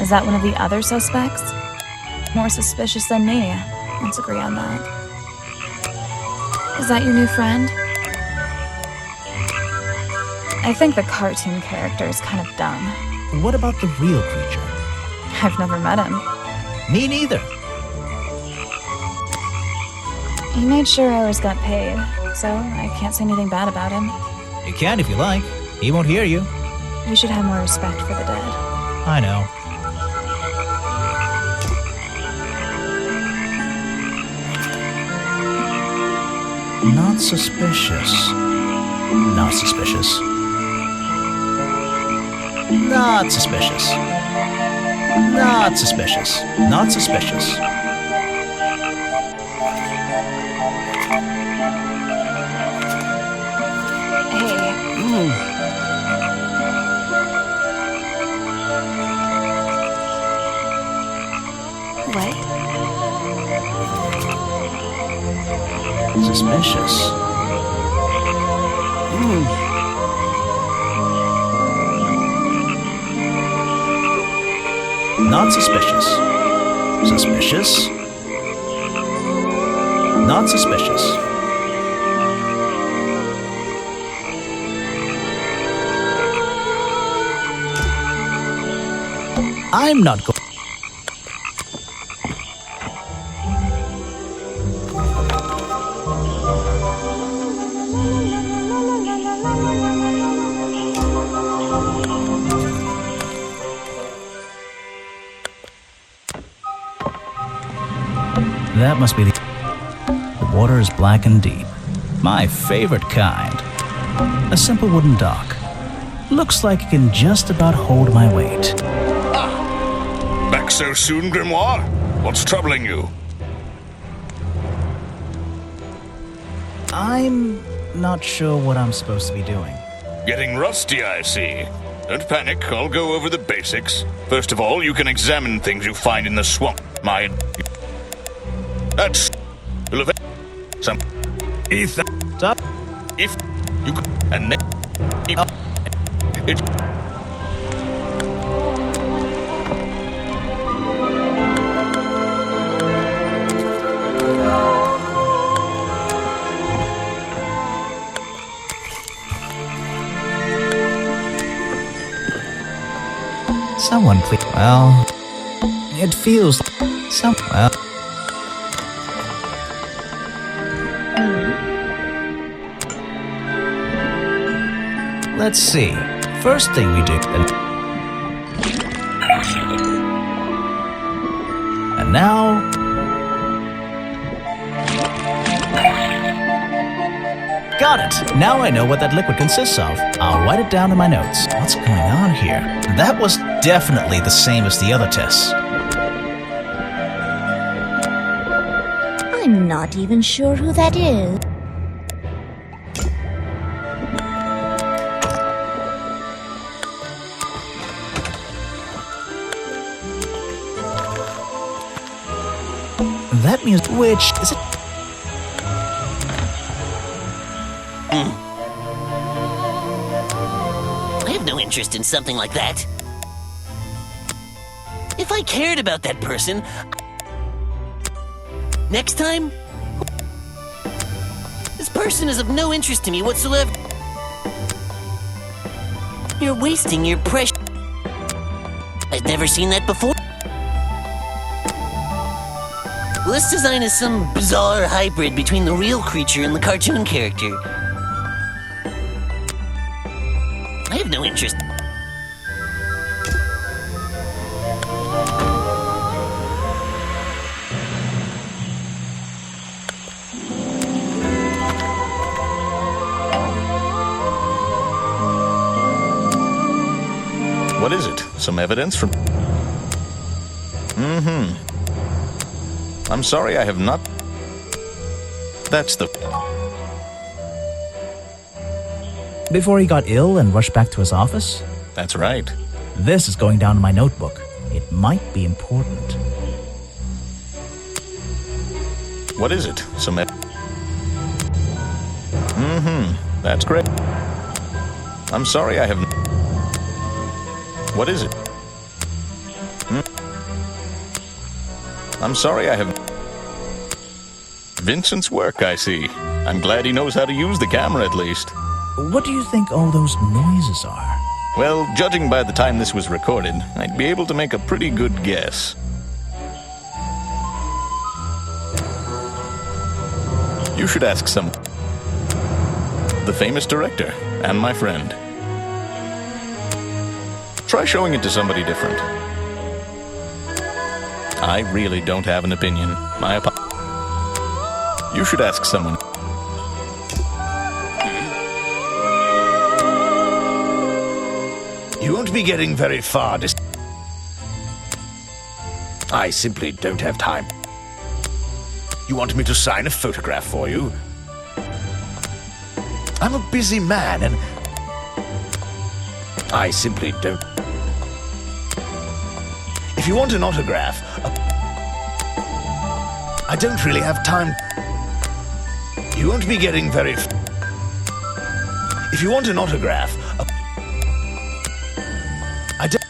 Is that one of the other suspects? More suspicious than me. Let's agree on that. Is that your new friend? I think the cartoon character is kind of dumb. What about the real creature? I've never met him. Me neither. He made sure I always got paid, so I can't say anything bad about him. You can if you like. He won't hear you. We should have more respect for the dead. I know. Not suspicious. Not suspicious. Not suspicious. Not suspicious. Not suspicious. Hey. What? Suspicious. Not suspicious. Suspicious. Not suspicious. I'm not going. That must be the water is black and deep. My favorite kind. A simple wooden dock. Looks like it can just about hold my weight. Back so soon, Grimoire? What's troubling you? I'm not sure what I'm supposed to be doing. Getting rusty, I see. Don't panic, I'll go over the basics. First of all, you can examine things you find in the swamp. That's... will have some... ether... Stop. If you could... and then... It... Someone please. Well, it feels some. Well. Let's see. First thing we do... And now... Got it! Now I know what that liquid consists of. I'll write it down in my notes. What's going on here? That was definitely the same as the other tests. I'm not even sure who that is. That music, which is it? I have no interest in something like that. If I cared about that person, next time, this person is of no interest to me whatsoever. You're wasting your precious... I've never seen that before. Well, this design is some bizarre hybrid between the real creature and the cartoon character. I have no interest. What is it? Some evidence from... I'm sorry, I have not... That's the... Before he got ill and rushed back to his office? That's right. This is going down in my notebook. It might be important. What is it? Some... That's great. I'm sorry, I have... What is it? I'm sorry, I have... Vincent's work, I see. I'm glad he knows how to use the camera, at least. What do you think all those noises are? Well, judging by the time this was recorded, I'd be able to make a pretty good guess. You should ask some... The famous director, and my friend. Try showing it to somebody different. I really don't have an opinion. My apologies. You should ask someone. You won't be getting very far. I simply don't have time. You want me to sign a photograph for you? I'm a busy man and... I simply don't... If you want an autograph... I don't really have time... You won't be getting very... If you want an autograph... I don't...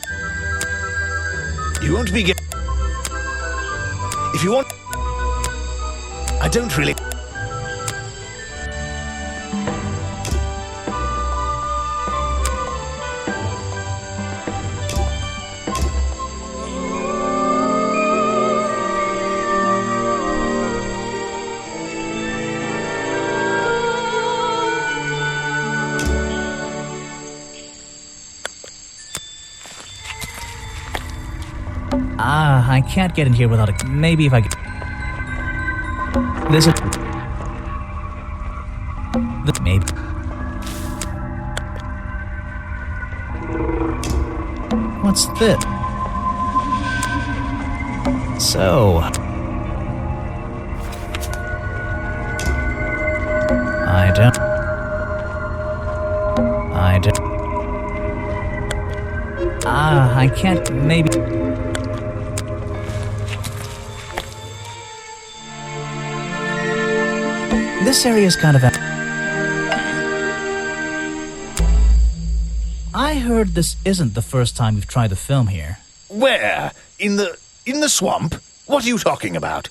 You won't be getting... If you want... I don't really... I can't get in here without a... Maybe if I... There's a... Maybe... What's this? So... I don't... I can't... Maybe... This area is kind of... I heard this isn't the first time you've tried to film here. Where? In the swamp? What are you talking about?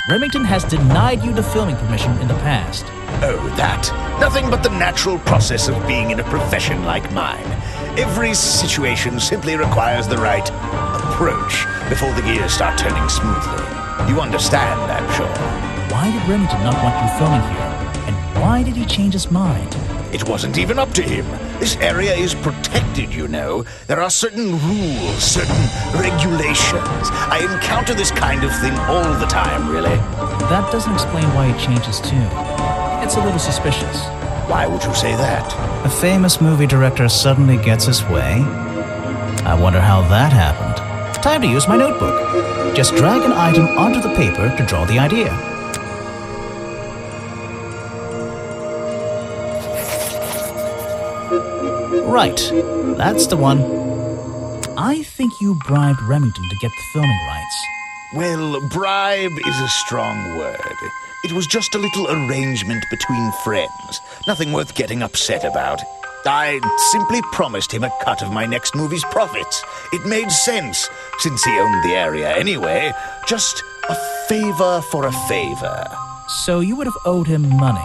Remington has denied you the filming permission in the past. Oh, that. Nothing but the natural process of being in a profession like mine. Every situation simply requires the right approach, before the gears start turning smoothly. You understand, I'm sure. Why did Remington not want you filming here? And why did he change his mind? It wasn't even up to him. This area is protected, you know. There are certain rules, certain regulations. I encounter this kind of thing all the time, really. That doesn't explain why he changed his tune. It's a little suspicious. Why would you say that? A famous movie director suddenly gets his way. I wonder how that happened. Time to use my notebook. Just drag an item onto the paper to draw the idea. Right, that's the one. I think you bribed Remington to get the filming rights. Well, bribe is a strong word. It was just a little arrangement between friends. Nothing worth getting upset about. I simply promised him a cut of my next movie's profits. It made sense, since he owned the area anyway. Just a favor for a favor. So you would have owed him money?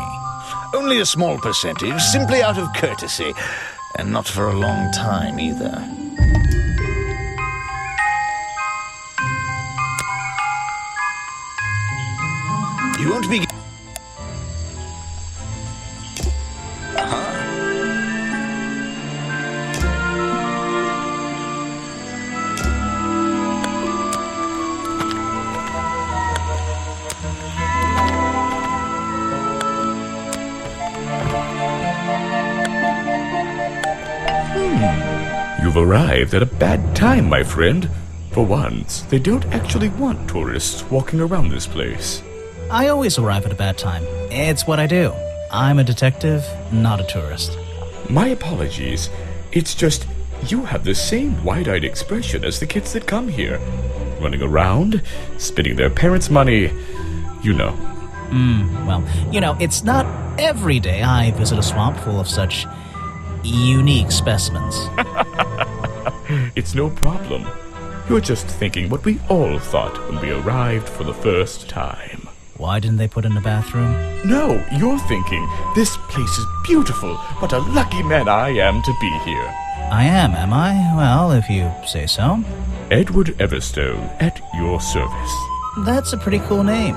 Only a small percentage, simply out of courtesy. And not for a long time, either. You won't be... You've arrived at a bad time, my friend. For once, they don't actually want tourists walking around this place. I always arrive at a bad time. It's what I do. I'm a detective, not a tourist. My apologies. It's just, you have the same wide-eyed expression as the kids that come here. Running around, spending their parents' money, you know. Well, you know, it's not every day I visit a swamp full of such unique specimens. It's no problem. You're just thinking what we all thought when we arrived for the first time. Why didn't they put in a bathroom? No, you're thinking, this place is beautiful. What a lucky man I am to be here. I am I? Well, if you say so. Edward Everstone, at your service. That's a pretty cool name.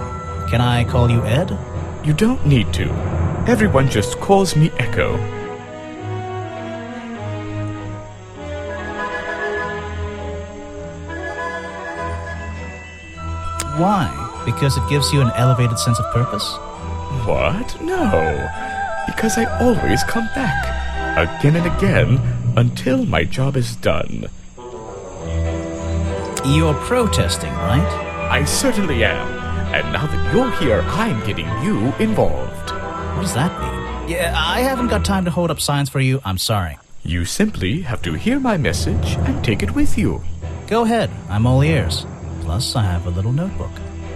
Can I call you Ed? You don't need to. Everyone just calls me Echo. Why? Because it gives you an elevated sense of purpose? What? No. Because I always come back. Again and again, until my job is done. You're protesting, right? I certainly am. And now that you're here, I'm getting you involved. What does that mean? Yeah, I haven't got time to hold up signs for you. I'm sorry. You simply have to hear my message and take it with you. Go ahead. I'm all ears. Plus, I have a little notebook.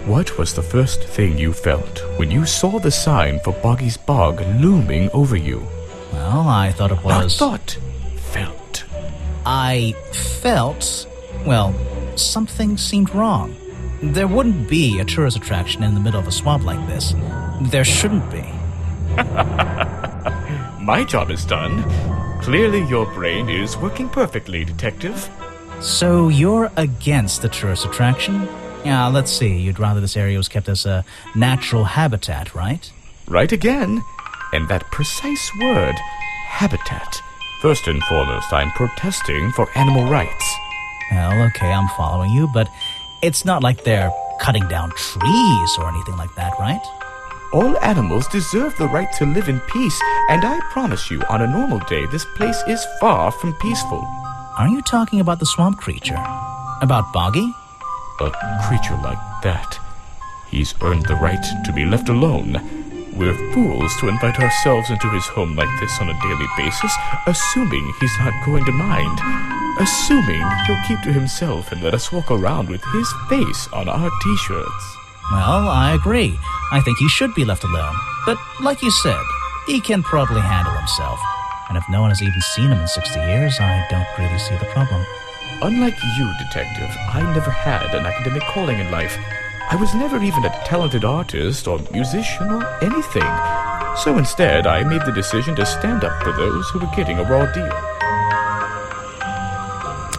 What was the first thing you felt when you saw the sign for Boggy's Bog looming over you? Well, I thought it was... Not thought. Felt. I felt... Well, something seemed wrong. There wouldn't be a tourist attraction in the middle of a swamp like this. There shouldn't be. My job is done. Clearly your brain is working perfectly, Detective. So you're against the tourist attraction? Yeah, let's see. You'd rather this area was kept as a natural habitat, right? Right again. And that precise word, habitat. First and foremost, I'm protesting for animal rights. Well, okay, I'm following you, but it's not like they're cutting down trees or anything like that, right? All animals deserve the right to live in peace, and I promise you, on a normal day, this place is far from peaceful. Are you talking about the swamp creature? About Boggy? A creature like that. He's earned the right to be left alone. We're fools to invite ourselves into his home like this on a daily basis, assuming he's not going to mind. Assuming he'll keep to himself and let us walk around with his face on our t-shirts. Well, I agree. I think he should be left alone. But like you said, he can probably handle himself. And if no one has even seen him in 60 years, I don't really see the problem. Unlike you, Detective, I never had an academic calling in life. I was never even a talented artist or musician or anything. So instead, I made the decision to stand up for those who were getting a raw deal.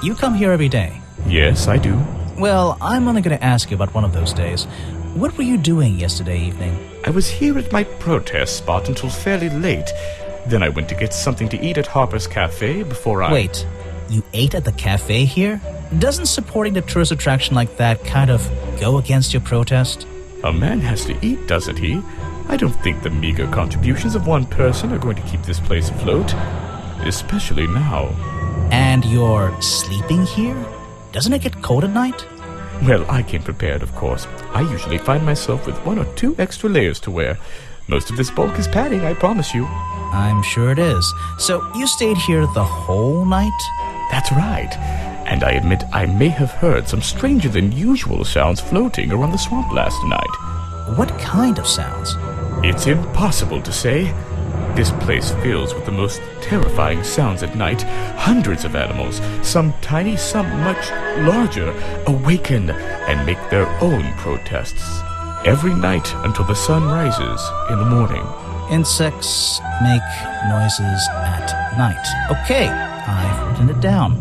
You come here every day? Yes, I do. Well, I'm only going to ask you about one of those days. What were you doing yesterday evening? I was here at my protest spot until fairly late. Then I went to get something to eat at Harper's Cafe before I... Wait, you ate at the cafe here? Doesn't supporting the tourist attraction like that kind of go against your protest? A man has to eat, doesn't he? I don't think the meager contributions of one person are going to keep this place afloat. Especially now. And you're sleeping here? Doesn't it get cold at night? Well, I came prepared, of course. I usually find myself with 1 or 2 extra layers to wear. Most of this bulk is padding, I promise you. I'm sure it is. So you stayed here the whole night? That's right. And I admit I may have heard some stranger than usual sounds floating around the swamp last night. What kind of sounds? It's impossible to say. This place fills with the most terrifying sounds at night. Hundreds of animals, some tiny, some much larger, awaken and make their own protests. Every night until the sun rises in the morning. Insects make noises at night. Okay, I've written it down.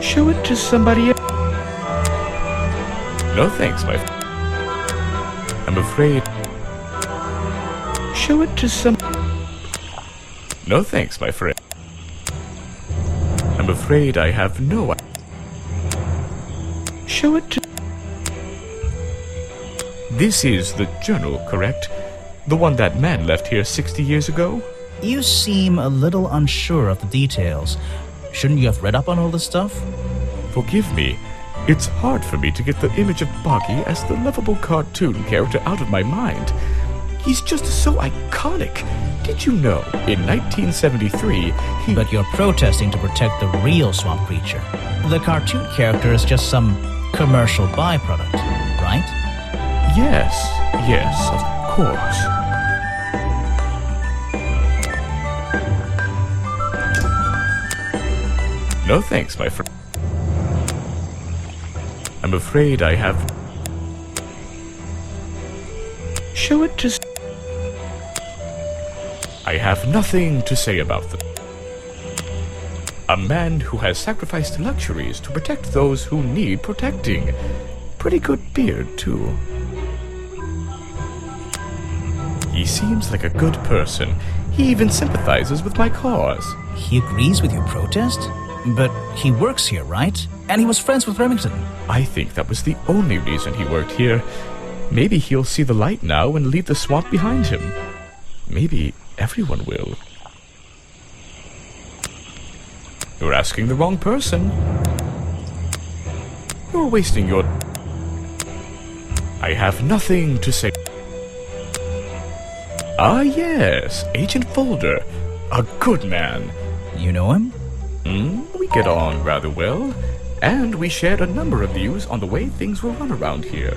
Show it to somebody else. No thanks, my friend. I'm afraid... Show it to some... No thanks, my friend. I'm afraid I have no... Show it to... This is the journal, correct? The one that man left here 60 years ago? You seem a little unsure of the details. Shouldn't you have read up on all this stuff? Forgive me. It's hard for me to get the image of Boggy as the lovable cartoon character out of my mind. He's just so iconic. Did you know, in 1973, he... But you're protesting to protect the real swamp creature. The cartoon character is just some commercial byproduct, right? Yes, of course. No thanks, my friend. I'm afraid I have... Show it to... I have nothing to say about them. A man who has sacrificed luxuries to protect those who need protecting. Pretty good beard, too. He seems like a good person. He even sympathizes with my cause. He agrees with your protest? But he works here, right? And he was friends with Remington. I think that was the only reason he worked here. Maybe he'll see the light now and leave the swamp behind him. Maybe everyone will. You're asking the wrong person. You're wasting your... I have nothing to say. Ah, yes, Agent Folder. A good man. You know him? We get on rather well. And we shared a number of views on the way things were run around here.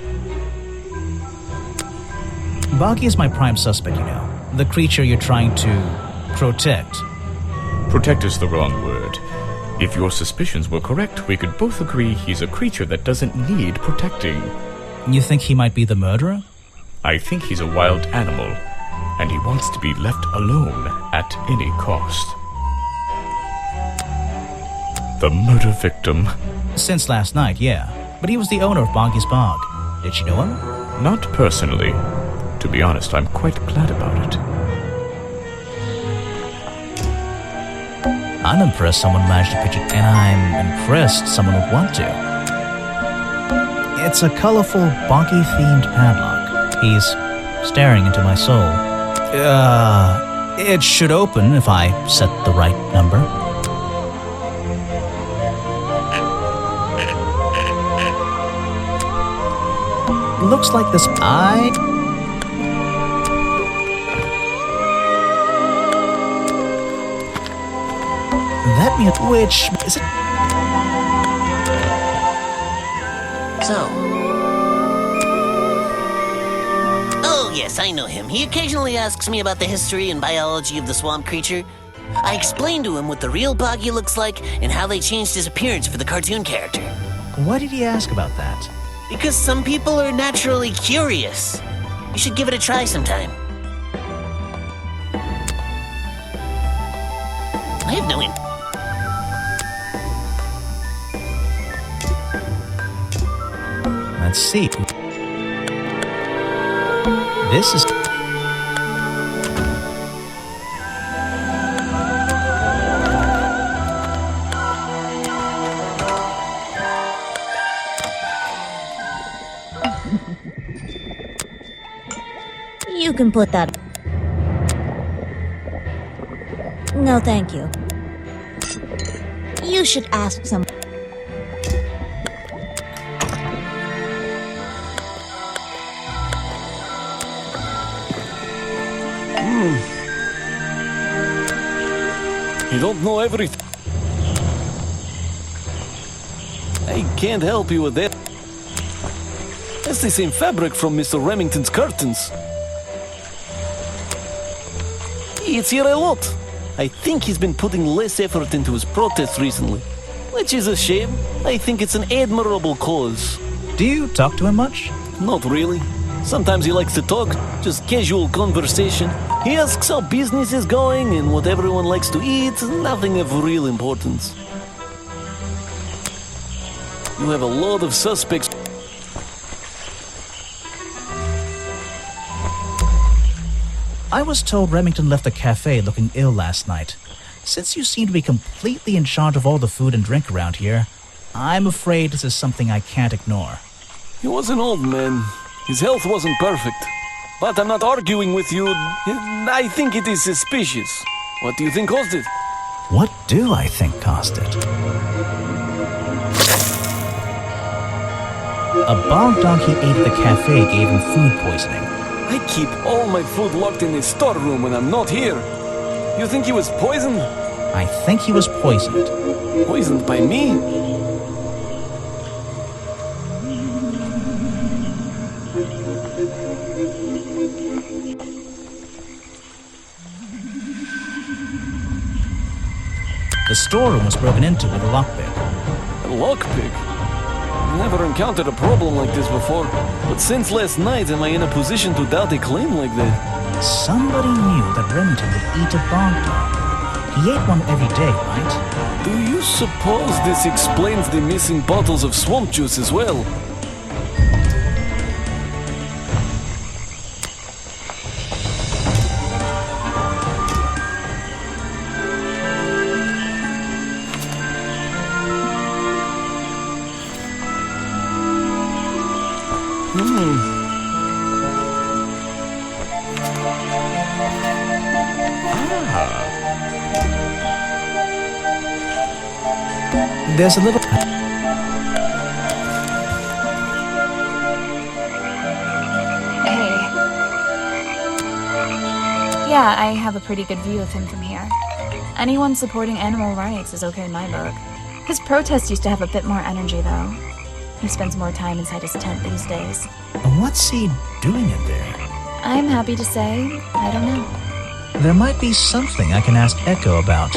Boggy is my prime suspect, you know. The creature you're trying to protect. Protect is the wrong word. If your suspicions were correct, we could both agree he's a creature that doesn't need protecting. You think he might be the murderer? I think he's a wild animal, and he wants to be left alone at any cost. The murder victim. Since last night, yeah. But he was the owner of Boggy's Bog. Did you know him? Not personally. To be honest, I'm quite glad about it. I'm impressed someone managed to pitch it, and I'm impressed someone would want to. It's a colorful, Boggy-themed padlock. He's staring into my soul. It should open if I set the right number. Looks like this... That means... Which... Is it... So... Oh, yes, I know him. He occasionally asks me about the history and biology of the swamp creature. I explained to him what the real Boggy looks like and how they changed his appearance for the cartoon character. Why did he ask about that? Because some people are naturally curious. You should give it a try sometime. I have no Let's see. This is... You can put that... No, thank you. You should ask some... You don't know everything. I can't help you with that. That's the same fabric from Mr. Remington's curtains. It's here a lot. I think he's been putting less effort into his protests recently, which is a shame. I think it's an admirable cause. Do you talk to him much? Not really. Sometimes he likes to talk, just casual conversation. He asks how business is going and what everyone likes to eat, nothing of real importance. You have a lot of suspects. I was told Remington left the cafe looking ill last night. Since you seem to be completely in charge of all the food and drink around here, I'm afraid this is something I can't ignore. He was an old man. His health wasn't perfect. But I'm not arguing with you. I think it is suspicious. What do you think caused it? What do I think caused it? A bog dog he ate at the cafe gave him food poisoning. I keep all my food locked in the storeroom when I'm not here. You think he was poisoned? I think he was poisoned. Poisoned by me? The storeroom was broken into with a lockpick. A lockpick? I've never encountered a problem like this before. But since last night, am I in a position to doubt a claim like that? Somebody knew that Remington would eat a bog dog. He ate one every day, right? Do you suppose this explains the missing bottles of swamp juice as well? There's a little... Hey. Yeah, I have a pretty good view of him from here. Anyone supporting animal rights is okay in my book. His protest used to have a bit more energy, though. He spends more time inside his tent these days. What's he doing in there? I'm happy to say, I don't know. There might be something I can ask Echo about.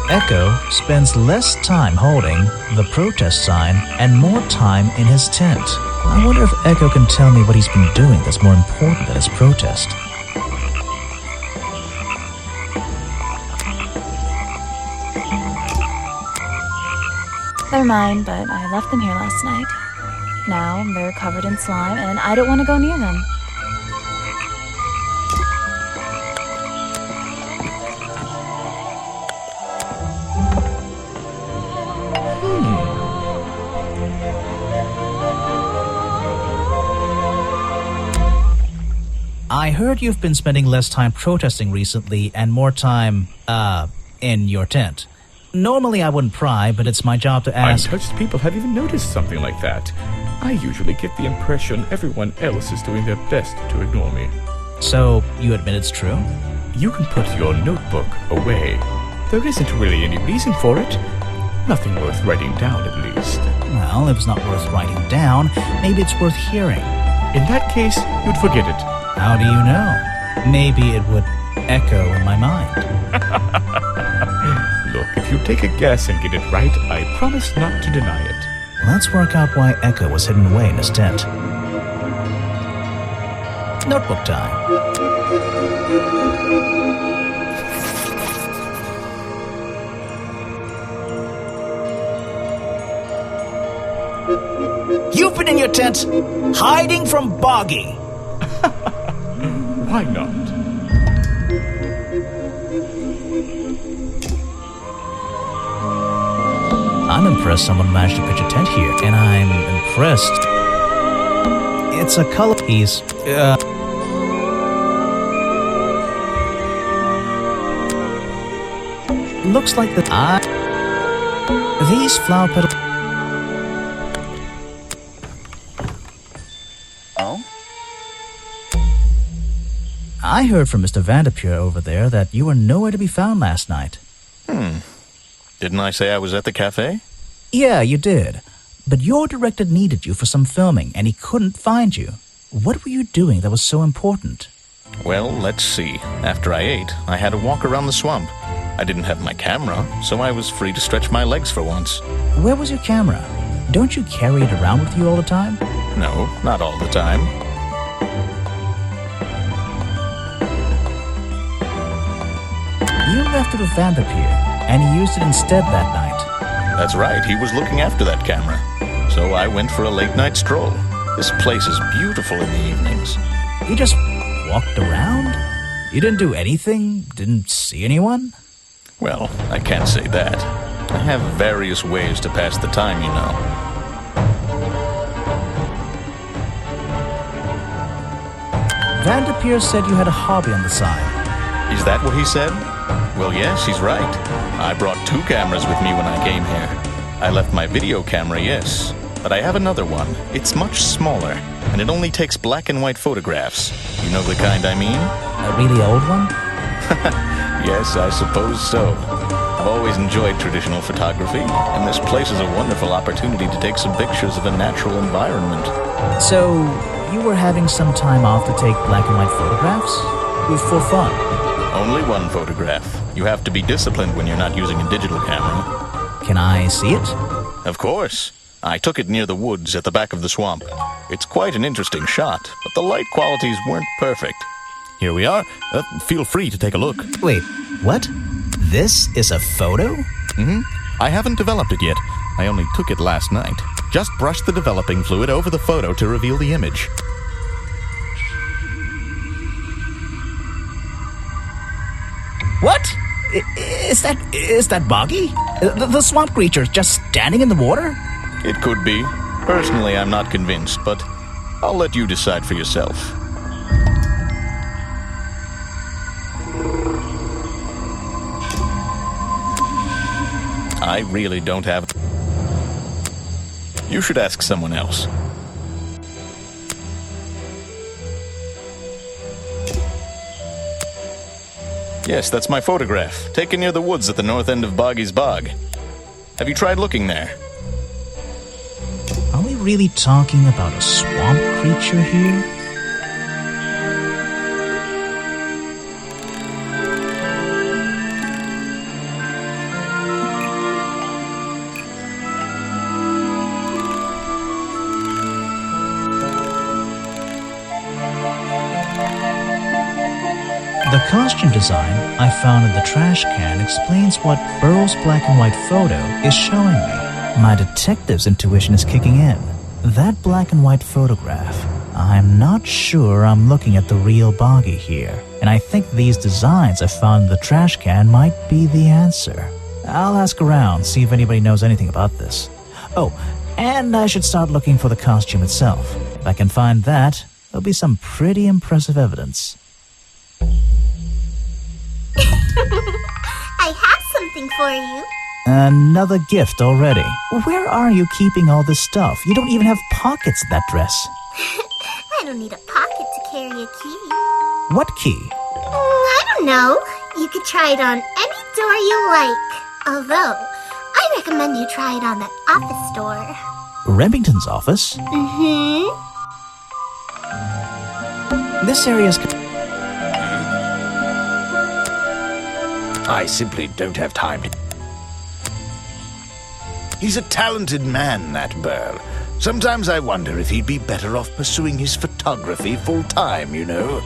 Echo spends less time holding the protest sign and more time in his tent. I wonder if Echo can tell me what he's been doing that's more important than his protest. They're mine, but I left them here last night. Now they're covered in slime, and I don't want to go near them. I heard you've been spending less time protesting recently and more time, in your tent. Normally I wouldn't pry, but it's my job to ask... Untouched people have even noticed something like that. I usually get the impression everyone else is doing their best to ignore me. So, you admit it's true? You can put your notebook away. There isn't really any reason for it. Nothing worth writing down, at least. Well, if it's not worth writing down, maybe it's worth hearing. In that case, you'd forget it. How do you know? Maybe it would echo in my mind. look. If you take a guess and get it right, I promise not to deny it. Let's work out why Echo was hidden away in his tent. Notebook time. You've been in your tent, hiding from Boggy. Why not? I'm impressed someone managed to pitch a tent here, and I'm impressed. It's a color piece. Looks like these flower petals. Oh? I heard from Mr. Vanderpure over there that you were nowhere to be found last night. Didn't I say I was at the cafe? Yeah, you did. But your director needed you for some filming, and he couldn't find you. What were you doing that was so important? Well, let's see. After I ate, I had a walk around the swamp. I didn't have my camera, so I was free to stretch my legs for once. Where was your camera? Don't you carry it around with you all the time? No, not all the time. You left it with Vanderpure, and he used it instead that night. That's right, he was looking after that camera. So I went for a late-night stroll. This place is beautiful in the evenings. You just walked around? You didn't do anything? Didn't see anyone? Well, I can't say that. I have various ways to pass the time, you know. Vanderpure said you had a hobby on the side. Is that what he said? Well, yes, he's right. I brought 2 cameras with me when I came here. I left my video camera, yes. But I have another one. It's much smaller, and it only takes black and white photographs. You know the kind I mean? A really old one? Yes, I suppose so. I've always enjoyed traditional photography, and this place is a wonderful opportunity to take some pictures of a natural environment. So, you were having some time off to take black and white photographs? For fun? Only one photograph. You have to be disciplined when you're not using a digital camera. Can I see it? Of course. I took it near the woods at the back of the swamp. It's quite an interesting shot, but the light qualities weren't perfect. Here we are. Feel free to take a look. Wait, what? This is a photo? I haven't developed it yet. I only took it last night. Just brush the developing fluid over the photo to reveal the image. What? Is that Boggy? The swamp creature just standing in the water? It could be. Personally, I'm not convinced, but I'll let you decide for yourself. I really don't have... You should ask someone else. Yes, that's my photograph, taken near the woods at the north end of Boggy's Bog. Have you tried looking there? Are we really talking about a swamp creature here? The costume design I found in the trash can explains what Burrow's black and white photo is showing me. My detective's intuition is kicking in. That black and white photograph, I'm not sure I'm looking at the real Boggy here, and I think these designs I found in the trash can might be the answer. I'll ask around, see if anybody knows anything about this. Oh, and I should start looking for the costume itself. If I can find that, there'll be some pretty impressive evidence. I have something for you. Another gift already. Where are you keeping all this stuff? You don't even have pockets in that dress. I don't need a pocket to carry a key. What key? I don't know. You could try it on any door you like. Although, I recommend you try it on that office door. Remington's office? This area's... I simply don't have time to... He's a talented man, that Burl. Sometimes I wonder if he'd be better off pursuing his photography full-time, you know?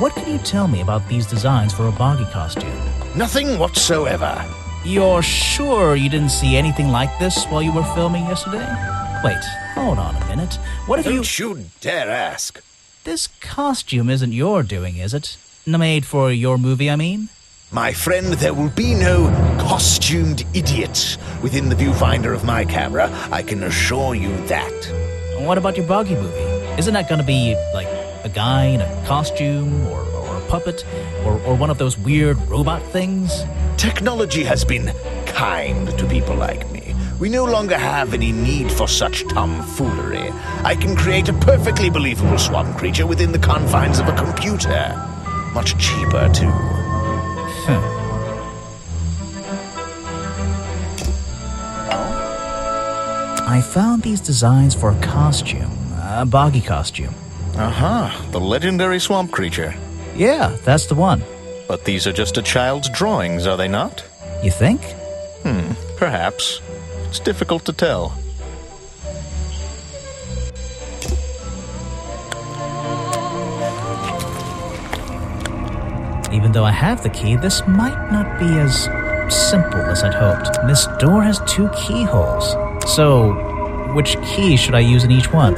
What can you tell me about these designs for a Boggy costume? Nothing whatsoever. You're sure you didn't see anything like this while you were filming yesterday? Wait, hold on a minute. What if Don't you dare ask. This costume isn't your doing, is it? Made for your movie, I mean? My friend, there will be no costumed idiots within the viewfinder of my camera. I can assure you that. What about your Boggy movie? Isn't that gonna be, like, a guy in a costume, or a puppet, or one of those weird robot things? Technology has been kind to people like me. We no longer have any need for such tomfoolery. I can create a perfectly believable swamp creature within the confines of a computer. Much cheaper, too. I found these designs for a costume, a Boggy costume. The legendary swamp creature. Yeah, that's the one. But these are just a child's drawings, are they not? You think? Perhaps. It's difficult to tell. Even though I have the key, this might not be as simple as I'd hoped. This door has 2 keyholes. So, which key should I use in each one?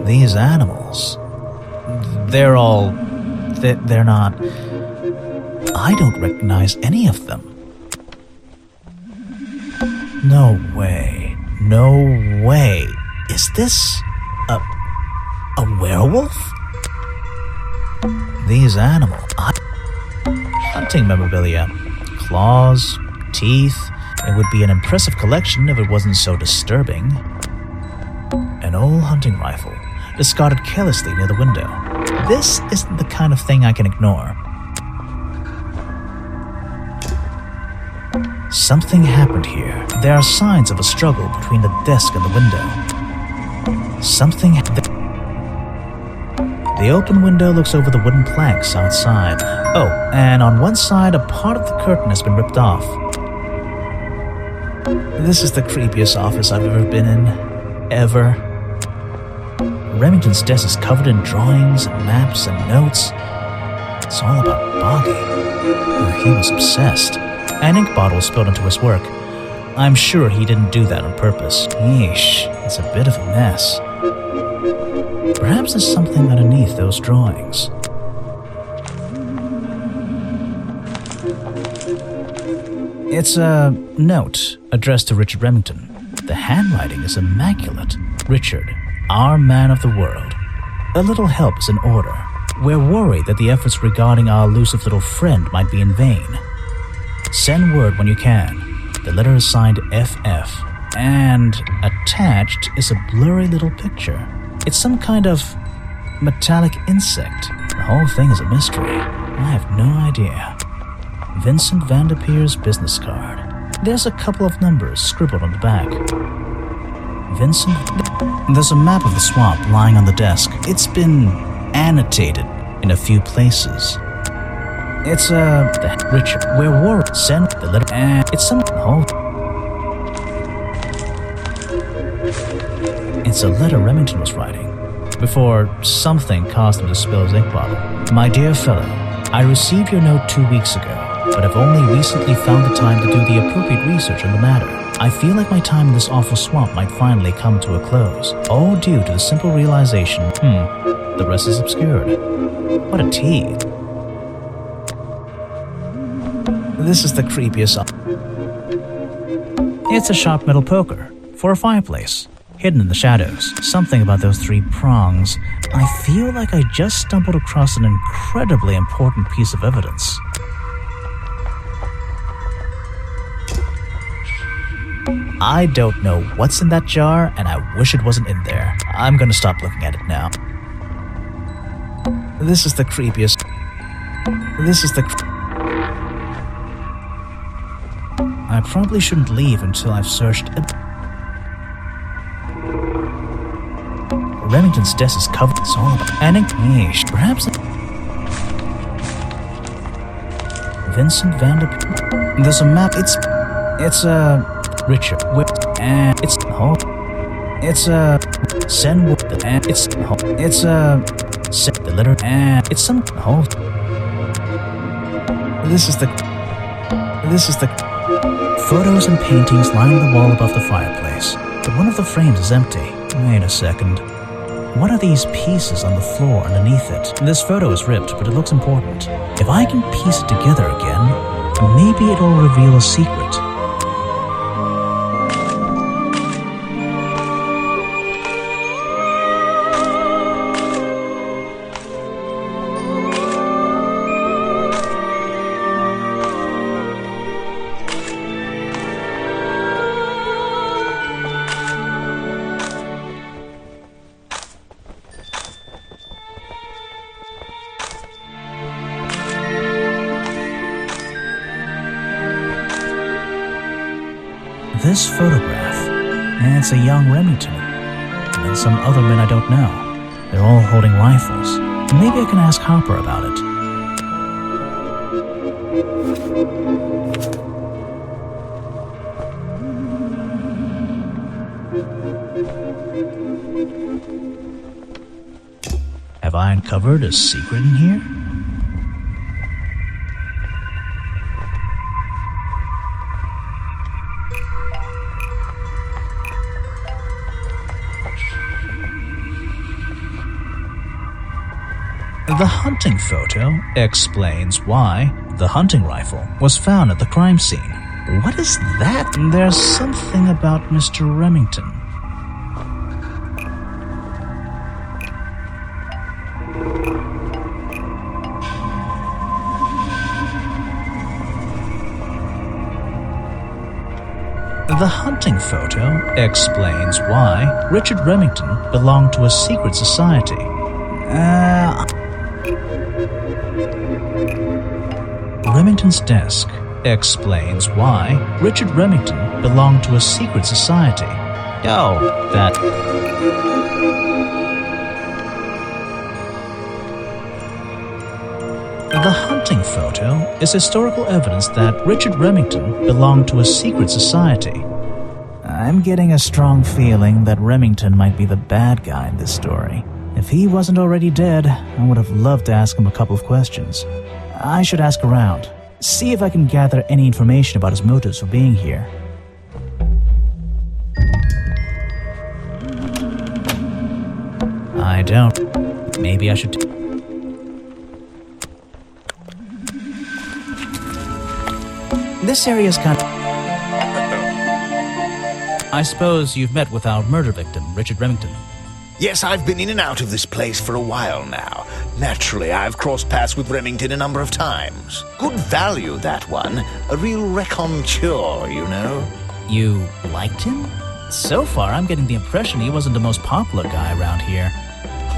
These animals, they're not... I don't recognize any of them. No way. No way. Is this a werewolf? These animals... Hunting memorabilia. Claws, teeth. It would be an impressive collection if it wasn't so disturbing. An old hunting rifle, discarded carelessly near the window. This isn't the kind of thing I can ignore. Something happened here. There are signs of a struggle between the desk and the window. The open window looks over the wooden planks outside. Oh, and on one side, a part of the curtain has been ripped off. This is the creepiest office I've ever been in. Ever. Remington's desk is covered in drawings and maps and notes. It's all about Boggy. He was obsessed. An ink bottle spilled into his work. I'm sure he didn't do that on purpose. Yeesh, it's a bit of a mess. Perhaps there's something underneath those drawings. It's a note addressed to Richard Remington. The handwriting is immaculate. Richard, our man of the world. A little help is in order. We're worried that the efforts regarding our elusive little friend might be in vain. Send word when you can. The letter is signed FF, and attached is a blurry little picture. It's some kind of metallic insect. The whole thing is a mystery. I have no idea. Vincent Vanderpeer's business card. There's a couple of numbers scribbled on the back. Vincent... There's a map of the swamp lying on the desk. It's been annotated in a few places. It's the Richard, where Warren sent the letter, and it's some... It's a letter Remington was writing before something caused him to spill his ink bottle. My dear fellow, I received your note 2 weeks ago, but have only recently found the time to do the appropriate research on the matter. I feel like my time in this awful swamp might finally come to a close, all due to the simple realization, the rest is obscured. What a tease. This is the creepiest... It's a sharp metal poker for a fireplace, hidden in the shadows. Something about those 3 prongs. I feel like I just stumbled across an incredibly important piece of evidence. I don't know what's in that jar, and I wish it wasn't in there. I'm gonna stop looking at it now. This is the creepiest. I probably shouldn't leave until I've searched. Remington's desk is covered. It's all about Annick. Perhaps. Vincent Vanderpool. There's a map. It's Richard. And it's Senwood. And it's the letter. And it's some This is the photos and paintings line the wall above the fireplace, but one of the frames is empty. Wait a second. What are these pieces on the floor underneath it? This photo is ripped, but it looks important. If I can piece it together again, maybe it'll reveal a secret. This photograph, it's a young Remington, and some other men I don't know. They're all holding rifles. Maybe I can ask Hopper about it. Have I uncovered a secret in here? The hunting photo explains why the hunting rifle was found at the crime scene. What is that? There's something about Mr. Remington. The hunting photo explains why Richard Remington belonged to a secret society. Remington's desk explains why Richard Remington belonged to a secret society. Oh, that... The hunting photo is historical evidence that Richard Remington belonged to a secret society. I'm getting a strong feeling that Remington might be the bad guy in this story. If he wasn't already dead, I would have loved to ask him a couple of questions. I should ask around, see if I can gather any information about his motives for being here. I don't. Maybe I should... This area's kind of... I suppose you've met with our murder victim, Richard Remington. Yes, I've been in and out of this place for a while now. Naturally, I've crossed paths with Remington a number of times. Good value, that one. A real raconteur, you know. You liked him? So far, I'm getting the impression he wasn't the most popular guy around here.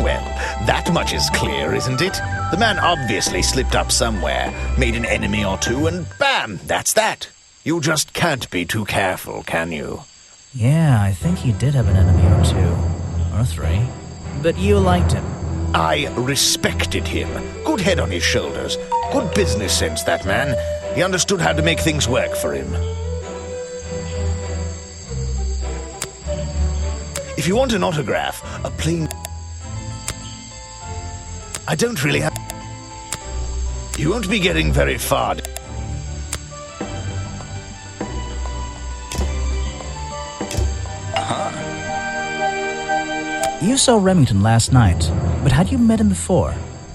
Well, that much is clear, isn't it? The man obviously slipped up somewhere, made an enemy or two, and bam, that's that. You just can't be too careful, can you? Yeah, I think he did have an enemy or two. Or three. But you liked him. I respected him. Good head on his shoulders. Good business sense, that man. He understood how to make things work for him. If you want an autograph, a plain... I don't really have... You won't be getting very far. You saw Remington last night, but had you met him before?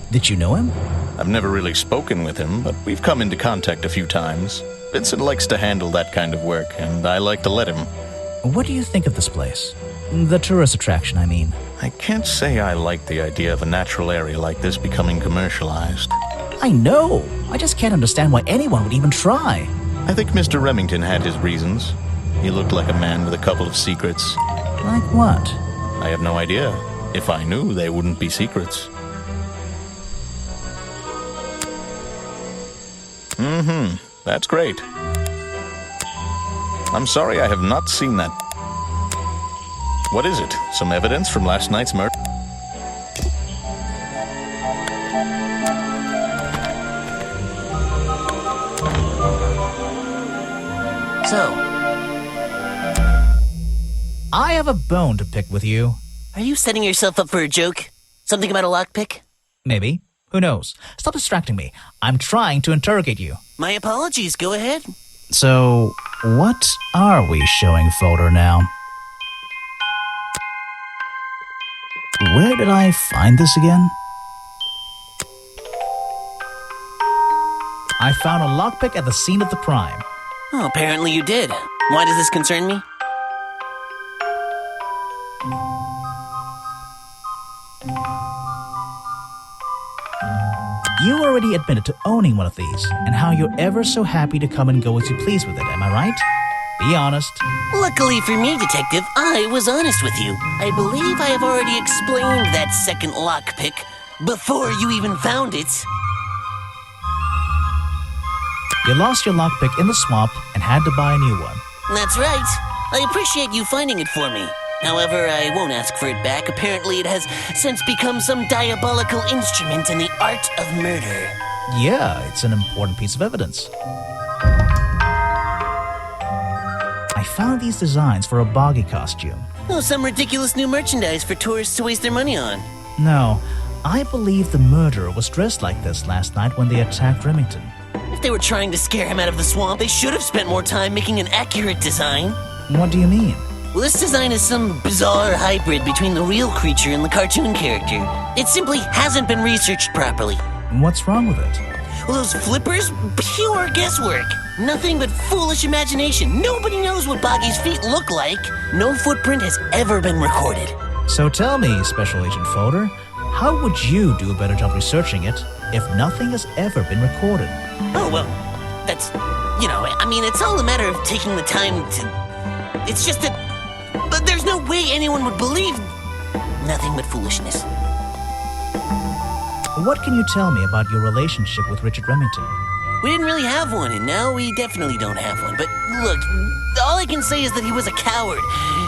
Did you know him? I've never really spoken with him, but we've come into contact a few times. Vincent likes to handle that kind of work, and I like to let him. What do you think of this place? The tourist attraction, I mean. I can't say I like the idea of a natural area like this becoming commercialized. I know! I just can't understand why anyone would even try. I think Mr. Remington had his reasons. He looked like a man with a couple of secrets. Like what? I have no idea. If I knew, they wouldn't be secrets. That's great. I'm sorry I have not seen that. What is it? Some evidence from last night's murder? So, I have a bone to pick with you. are you setting yourself up for a joke? Something about a lockpick? Maybe. Who knows? Stop distracting me. I'm trying to interrogate you. My apologies, go ahead. So, what are we showing folder now? Where did I find this again? I found a lockpick at the scene of the crime. Oh, apparently you did. Why does this concern me? You already admitted to owning one of these, and how you're ever so happy to come and go as you please with it, am I right? Be honest. Luckily for me, Detective, I was honest with you. I believe I have already explained that second lockpick before you even found it. You lost your lockpick in the swamp and had to buy a new one. That's right. I appreciate you finding it for me. However, I won't ask for it back. Apparently, it has since become some diabolical instrument in the art of murder. Yeah, it's an important piece of evidence. I found these designs for a boggy costume. Oh, some ridiculous new merchandise for tourists to waste their money on. No, I believe the murderer was dressed like this last night when they attacked Remington. If they were trying to scare him out of the swamp, they should have spent more time making an accurate design. What do you mean? Well, this design is some bizarre hybrid between the real creature and the cartoon character. It simply hasn't been researched properly. What's wrong with it? Well, those flippers? Pure guesswork. Nothing but foolish imagination. Nobody knows what Boggy's feet look like. No footprint has ever been recorded. So tell me, Special Agent Folder, how would you do a better job researching it if nothing has ever been recorded? Oh, well, that's, it's all a matter of taking the time to... It's just that... But there's no way anyone would believe nothing but foolishness. What can you tell me about your relationship with Richard Remington? We didn't really have one, and now we definitely don't have one. But look, all I can say is that he was a coward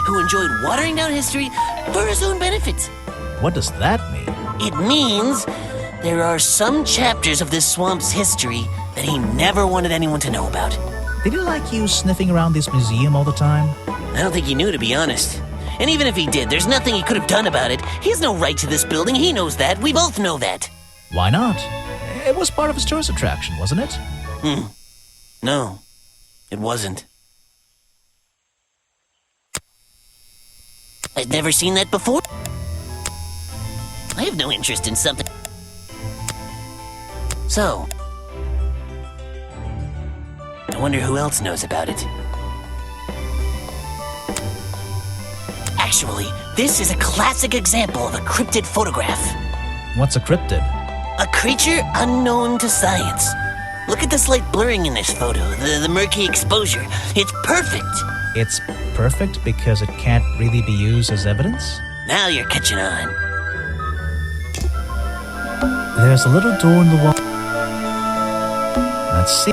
who enjoyed watering down history for his own benefit. What does that mean? It means there are some chapters of this swamp's history that he never wanted anyone to know about. Did he like you sniffing around this museum all the time? I don't think he knew, to be honest. And even if he did, there's nothing he could have done about it. He has no right to this building. He knows that. We both know that. Why not? It was part of his tourist attraction, wasn't it? No, it wasn't. I've never seen that before. I have no interest in something. So, I wonder who else knows about it. Actually, this is a classic example of a cryptid photograph. What's a cryptid? A creature unknown to science. Look at the slight blurring in this photo, the murky exposure. It's perfect. It's perfect because it can't really be used as evidence? Now you're catching on. There's a little door in the wall. Let's see.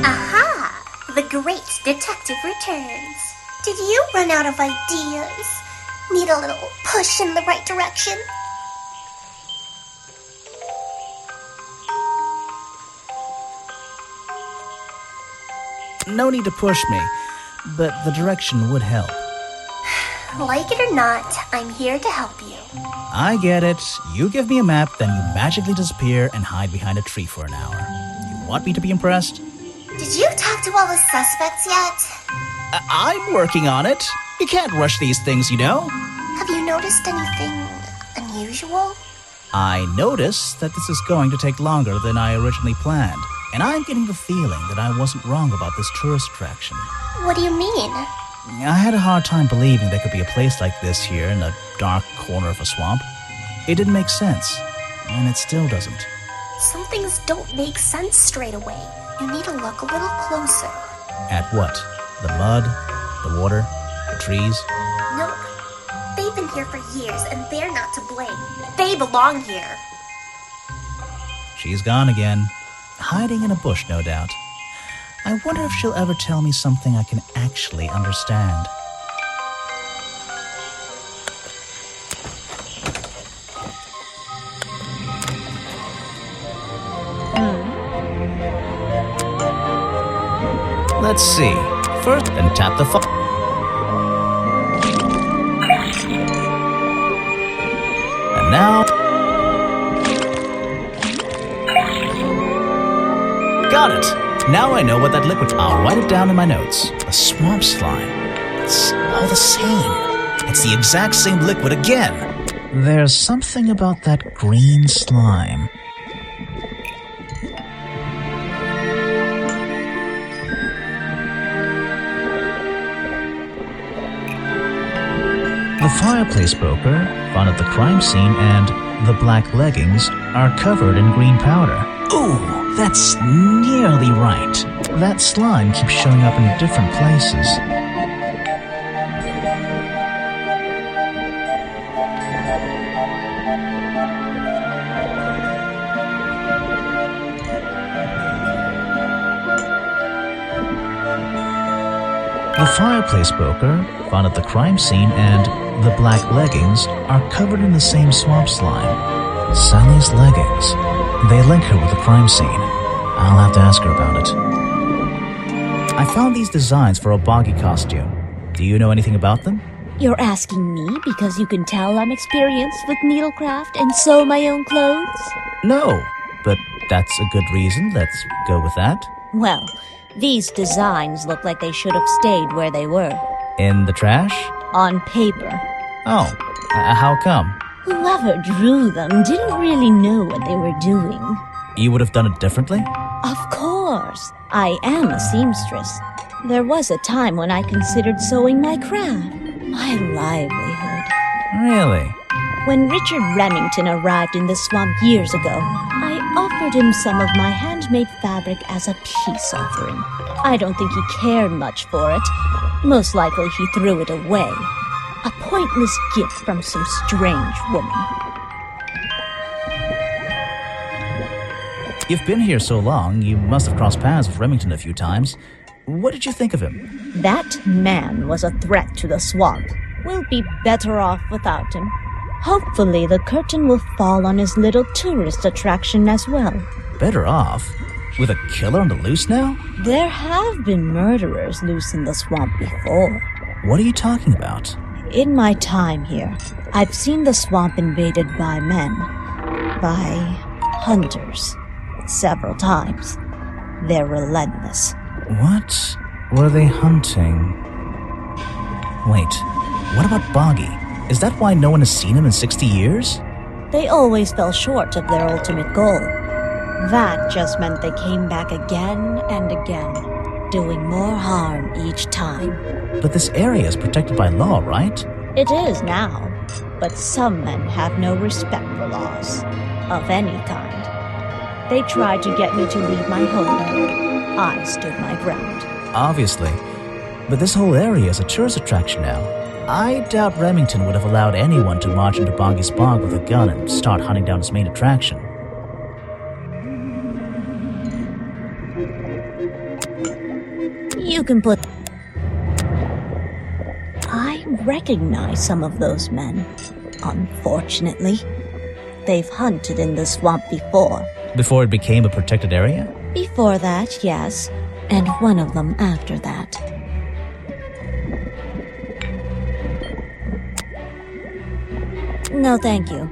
Aha! The great detective returns. Did you run out of ideas? Need a little push in the right direction? No need to push me, but the direction would help. Like it or not, I'm here to help you. I get it. You give me a map, then you magically disappear and hide behind a tree for an hour. You want me to be impressed? Did you talk to all the suspects yet? I'm working on it. You can't rush these things, you know. Have you noticed anything unusual? I notice that this is going to take longer than I originally planned, and I'm getting the feeling that I wasn't wrong about this tourist attraction. What do you mean? I had a hard time believing there could be a place like this here in a dark corner of a swamp. It didn't make sense, and it still doesn't. Some things don't make sense straight away. You need to look a little closer. At what? The mud? The water? The trees? Nope. They've been here for years, and they're not to blame. They belong here. She's gone again. Hiding in a bush, no doubt. I wonder if she'll ever tell me something I can actually understand. Let's see. First, then tap the phone. And now... Got it! Now I know what that liquid... I'll write it down in my notes. A swamp slime. It's all the same. It's the exact same liquid again. There's something about that green slime. The fireplace poker found at the crime scene and the black leggings are covered in green powder. Ooh, that's nearly right. That slime keeps showing up in different places. The fireplace poker found at the crime scene and the black leggings are covered in the same swamp slime. Sally's leggings. They link her with the crime scene. I'll have to ask her about it. I found these designs for a boggy costume. Do you know anything about them? You're asking me because you can tell I'm experienced with needlecraft and sew my own clothes? No, but that's a good reason. Let's go with that. Well, these designs look like they should have stayed where they were. In the trash? On paper. Oh, how come? Whoever drew them didn't really know what they were doing. You would have done it differently? Of course. I am a seamstress. There was a time when I considered sewing my craft, my livelihood. Really? When Richard Remington arrived in the swamp years ago, I offered him some of my handmade fabric as a peace offering. I don't think he cared much for it. Most likely he threw it away. A pointless gift from some strange woman. You've been here so long, you must have crossed paths with Remington a few times. What did you think of him? That man was a threat to the swamp. We'll be better off without him. Hopefully the curtain will fall on his little tourist attraction as well. Better off? With a killer on the loose now? There have been murderers loose in the swamp before. What are you talking about? In my time here, I've seen the swamp invaded by men. By hunters. Several times. They're relentless. What were they hunting? Wait, what about Boggy? Is that why no one has seen him in 60 years? They always fell short of their ultimate goal. That just meant they came back again and again, doing more harm each time. But this area is protected by law, right? It is now, but some men have no respect for laws, of any kind. They tried to get me to leave my home. I stood my ground. Obviously. But this whole area is a tourist attraction now. I doubt Remington would have allowed anyone to march into Boggy's Bog with a gun and start hunting down its main attraction. You can put... I recognize some of those men, unfortunately. They've hunted in the swamp before. Before it became a protected area? Before that, yes. And one of them after that. No, thank you.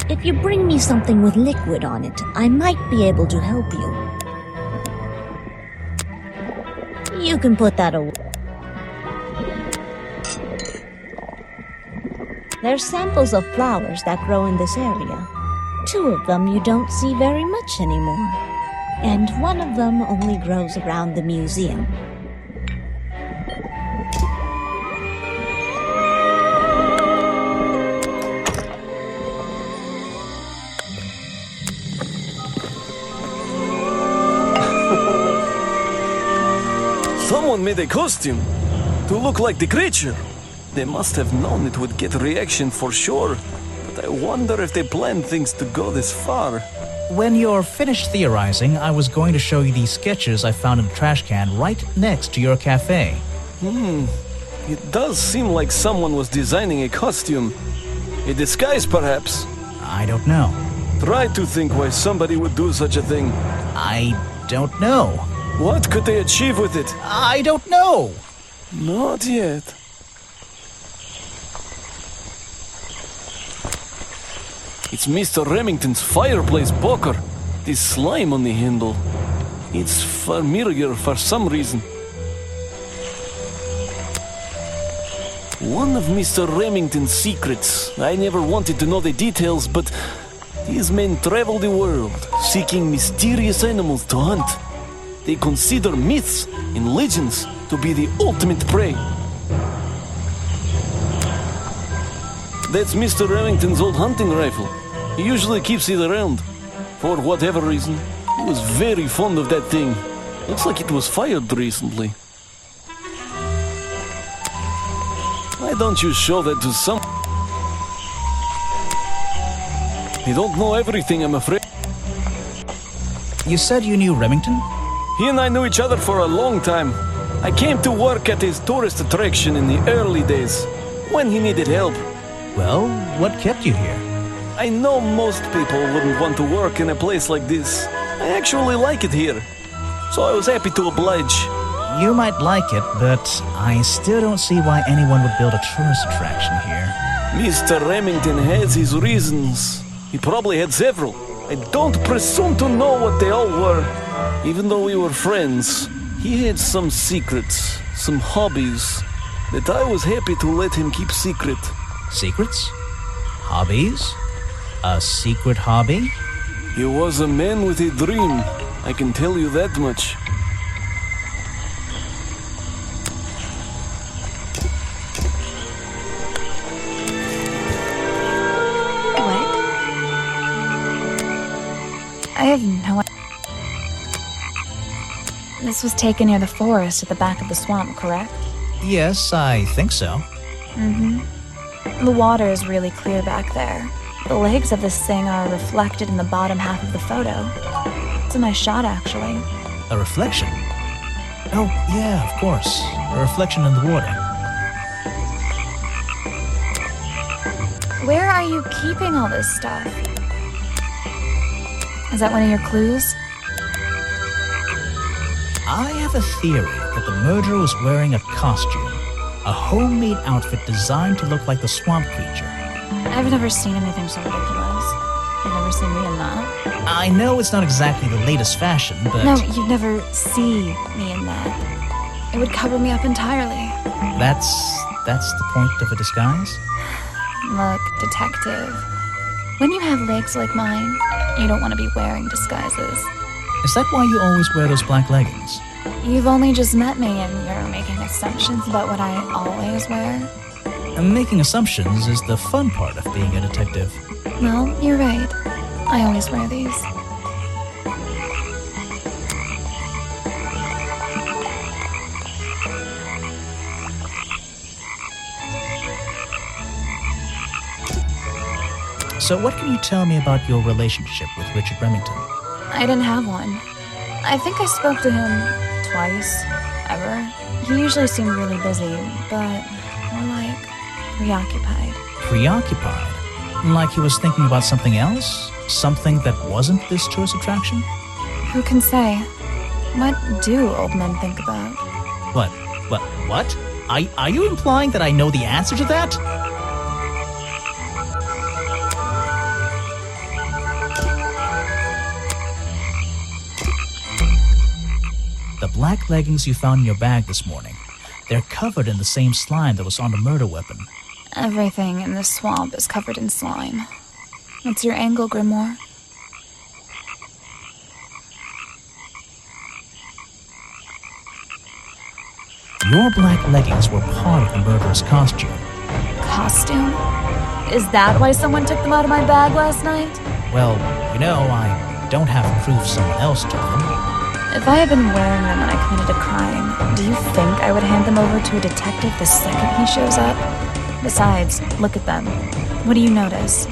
If you bring me something with liquid on it, I might be able to help you. You can put that away. There's samples of flowers that grow in this area. 2 of them you don't see very much anymore. And one of them only grows around the museum. Someone made a costume. to look like the creature. They must have known it would get a reaction for sure, but I wonder if they planned things to go this far. When you're finished theorizing, I was going to show you these sketches I found in a trash can right next to your cafe. It does seem like someone was designing a costume. A disguise, perhaps? I don't know. Try to think why somebody would do such a thing. I don't know. What could they achieve with it? I don't know. Not yet. It's Mr. Remington's fireplace poker. This slime on the handle. It's familiar for some reason. One of Mr. Remington's secrets. I never wanted to know the details, but these men travel the world, seeking mysterious animals to hunt. They consider myths and legends to be the ultimate prey. That's Mr. Remington's old hunting rifle. He usually keeps it around. For whatever reason, he was very fond of that thing. Looks like it was fired recently. Why don't you show that to some... They don't know everything, I'm afraid. You said you knew Remington? He and I knew each other for a long time. I came to work at his tourist attraction in the early days, when he needed help. Well, what kept you here? I know most people wouldn't want to work in a place like this. I actually like it here, so I was happy to oblige. You might like it, but I still don't see why anyone would build a tourist attraction here. Mr. Remington has his reasons. He probably had several. I don't presume to know what they all were. Even though we were friends, he had some secrets, some hobbies, that I was happy to let him keep secret. Secrets? Hobbies? A secret hobby? He was a man with a dream, I can tell you that much. I have no idea. This was taken near the forest at the back of the swamp, correct? Yes, I think so. The water is really clear back there. The legs of this thing are reflected in the bottom half of the photo. It's a nice shot, actually. A reflection? Oh, yeah, of course. A reflection in the water. Where are you keeping all this stuff? Is that one of your clues? I have a theory that the murderer was wearing a costume. A homemade outfit designed to look like the swamp creature. I've never seen anything so ridiculous. You've never seen me in that. I know it's not exactly the latest fashion, but... No, you'd never see me in that. It would cover me up entirely. That's the point of a disguise? Look, detective. When you have legs like mine, you don't want to be wearing disguises. Is that why you always wear those black leggings? You've only just met me and you're making assumptions about what I always wear. And making assumptions is the fun part of being a detective. Well, you're right. I always wear these. So what can you tell me about your relationship with Richard Remington? I didn't have one. I think I spoke to him twice, ever. He usually seemed really busy, but more like preoccupied. Preoccupied? Like he was thinking about something else? Something that wasn't this tourist attraction? Who can say? What do old men think about? What? Are you implying that I know the answer to that? The black leggings you found in your bag this morning, they're covered in the same slime that was on the murder weapon. Everything in this swamp is covered in slime. What's your angle, Grimoire? Your black leggings were part of the murderer's costume. Costume? Is that why someone took them out of my bag last night? Well, I don't have proof someone else took them. If I had been wearing them when I committed a crime, do you think I would hand them over to a detective the second he shows up? Besides, look at them. What do you notice?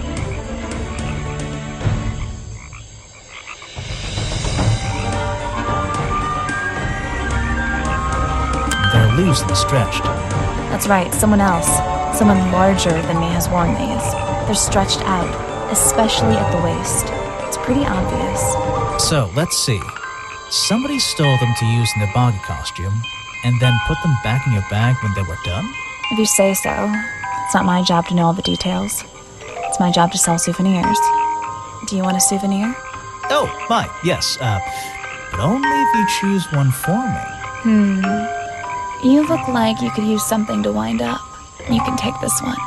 They're loose and stretched. That's right, someone else. Someone larger than me has worn these. They're stretched out, especially at the waist. It's pretty obvious. So, let's see. Somebody stole them to use in their boggy costume, and then put them back in your bag when they were done? If you say so. It's not my job to know all the details. It's my job to sell souvenirs. Do you want a souvenir? Oh, my, yes, but only if you choose one for me. You look like you could use something to wind up. You can take this one.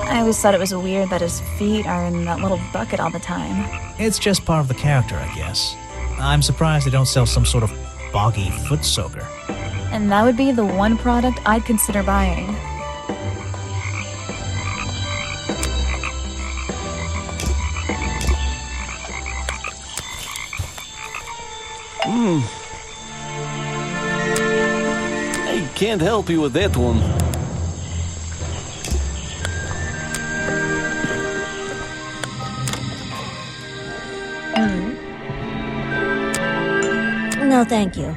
I always thought it was weird that his feet are in that little bucket all the time. It's just part of the character, I guess. I'm surprised they don't sell some sort of boggy foot soaker. And that would be the one product I'd consider buying. I can't help you with that one. No, thank you.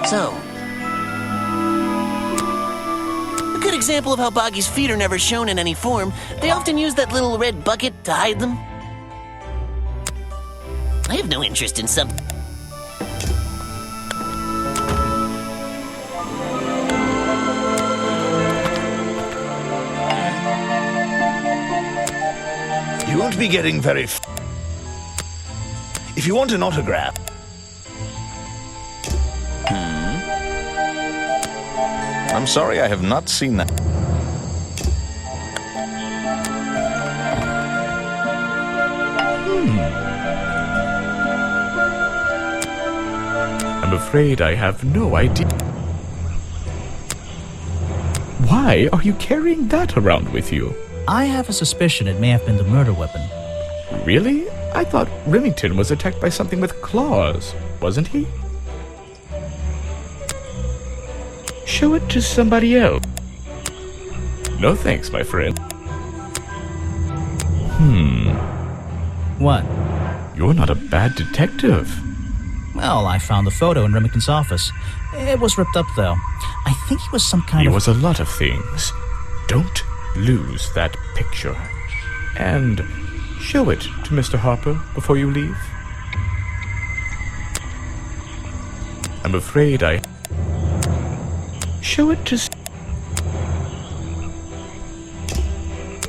So, a good example of how Boggy's feet are never shown in any form. They often use that little red bucket to hide them. I have no interest in some... You won't be getting very... If you want an autograph... I'm sorry, I have not seen that. I'm afraid I have no idea. Why are you carrying that around with you? I have a suspicion it may have been the murder weapon. Really? I thought Remington was attacked by something with claws, wasn't he? Show it to somebody else. No thanks, my friend. What? You're not a bad detective. Well, I found the photo in Remington's office. It was ripped up, though. I think he was some kind He of... was a lot of things. Don't lose that picture. And show it to Mr. Harper before you leave. I'm afraid I... Show it to...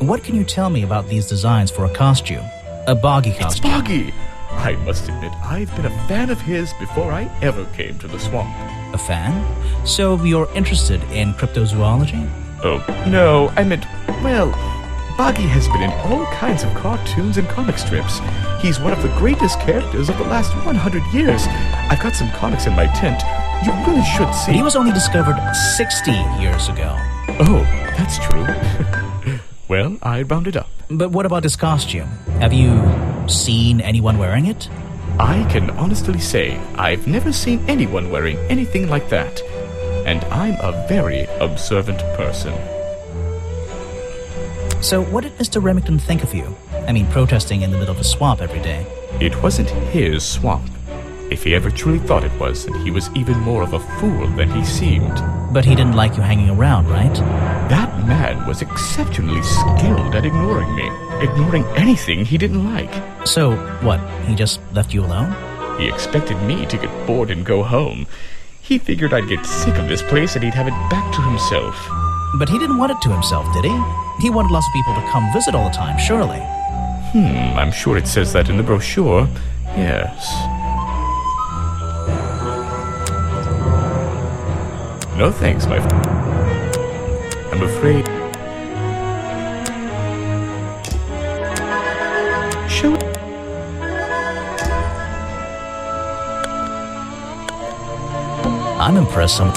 What can you tell me about these designs for a costume? A boggy It's costume. Boggy! I must admit, I've been a fan of his before I ever came to the swamp. A fan? So you're interested in cryptozoology? Oh, no, I meant, well, Boggy has been in all kinds of cartoons and comic strips. He's one of the greatest characters of the last 100 years. I've got some comics in my tent. You really should see. But he was only discovered 60 years ago. Oh, that's true. Well, I rounded up. But what about his costume? Have you seen anyone wearing it? I can honestly say I've never seen anyone wearing anything like that. And I'm a very observant person. So what did Mr. Remington think of you? I mean, protesting in the middle of a swamp every day. It wasn't his swamp. If he ever truly thought it was, then he was even more of a fool than he seemed. But he didn't like you hanging around, right? That man was exceptionally skilled at ignoring me. Ignoring anything he didn't like. So, what, he just left you alone? He expected me to get bored and go home. He figured I'd get sick of this place and he'd have it back to himself. But he didn't want it to himself, did he? He wanted lots of people to come visit all the time, surely. I'm sure it says that in the brochure. Yes. No thanks, my friend. I'm afraid... Shall... I'm impressed, and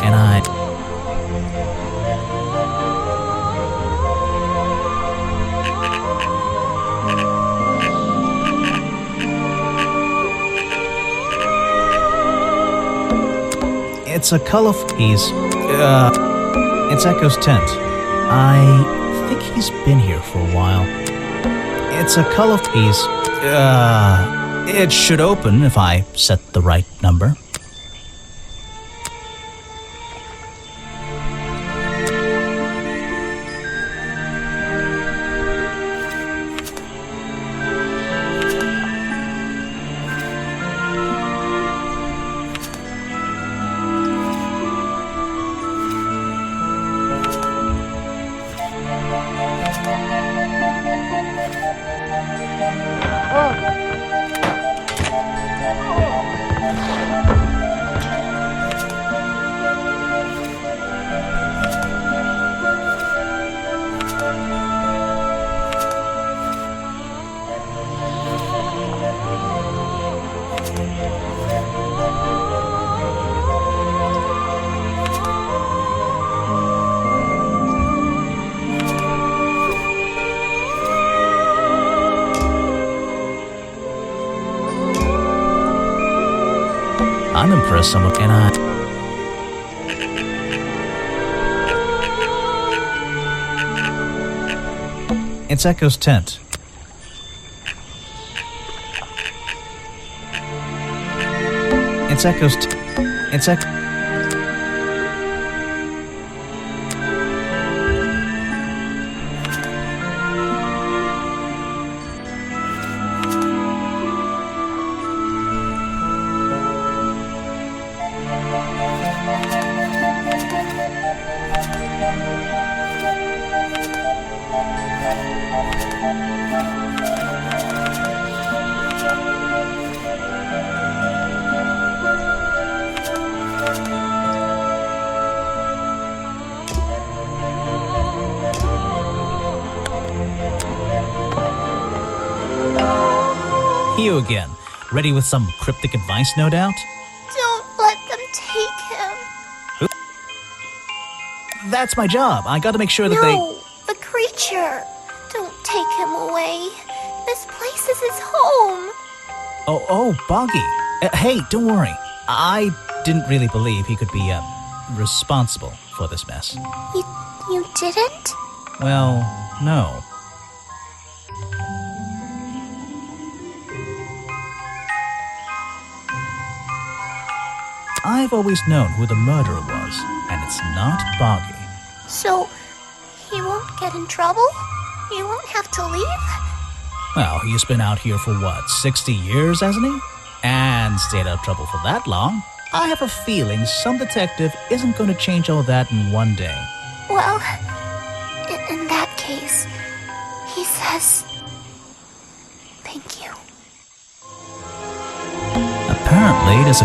it's a colorful piece. It's Echo's tent. I think he's been here for a while. It's a colorful piece. It should open if I set the right number. I'm impressed, and it's Echo's tent. It's Echo's it's Echo. You again. Ready with some cryptic advice, no doubt? Don't let them take him. That's my job. I gotta make sure that No, the creature. Don't take him away. This place is his home. Oh, Boggy. Hey, don't worry. I didn't really believe he could be, responsible for this mess. You didn't? Well, no. I've always known who the murderer was, and it's not Boggy. So, he won't get in trouble? He won't have to leave? Well, he's been out here for what, 60 years, hasn't he? And stayed out of trouble for that long. I have a feeling some detective isn't going to change all that in one day. Well, in that case, he says... Thank you. Apparently, there's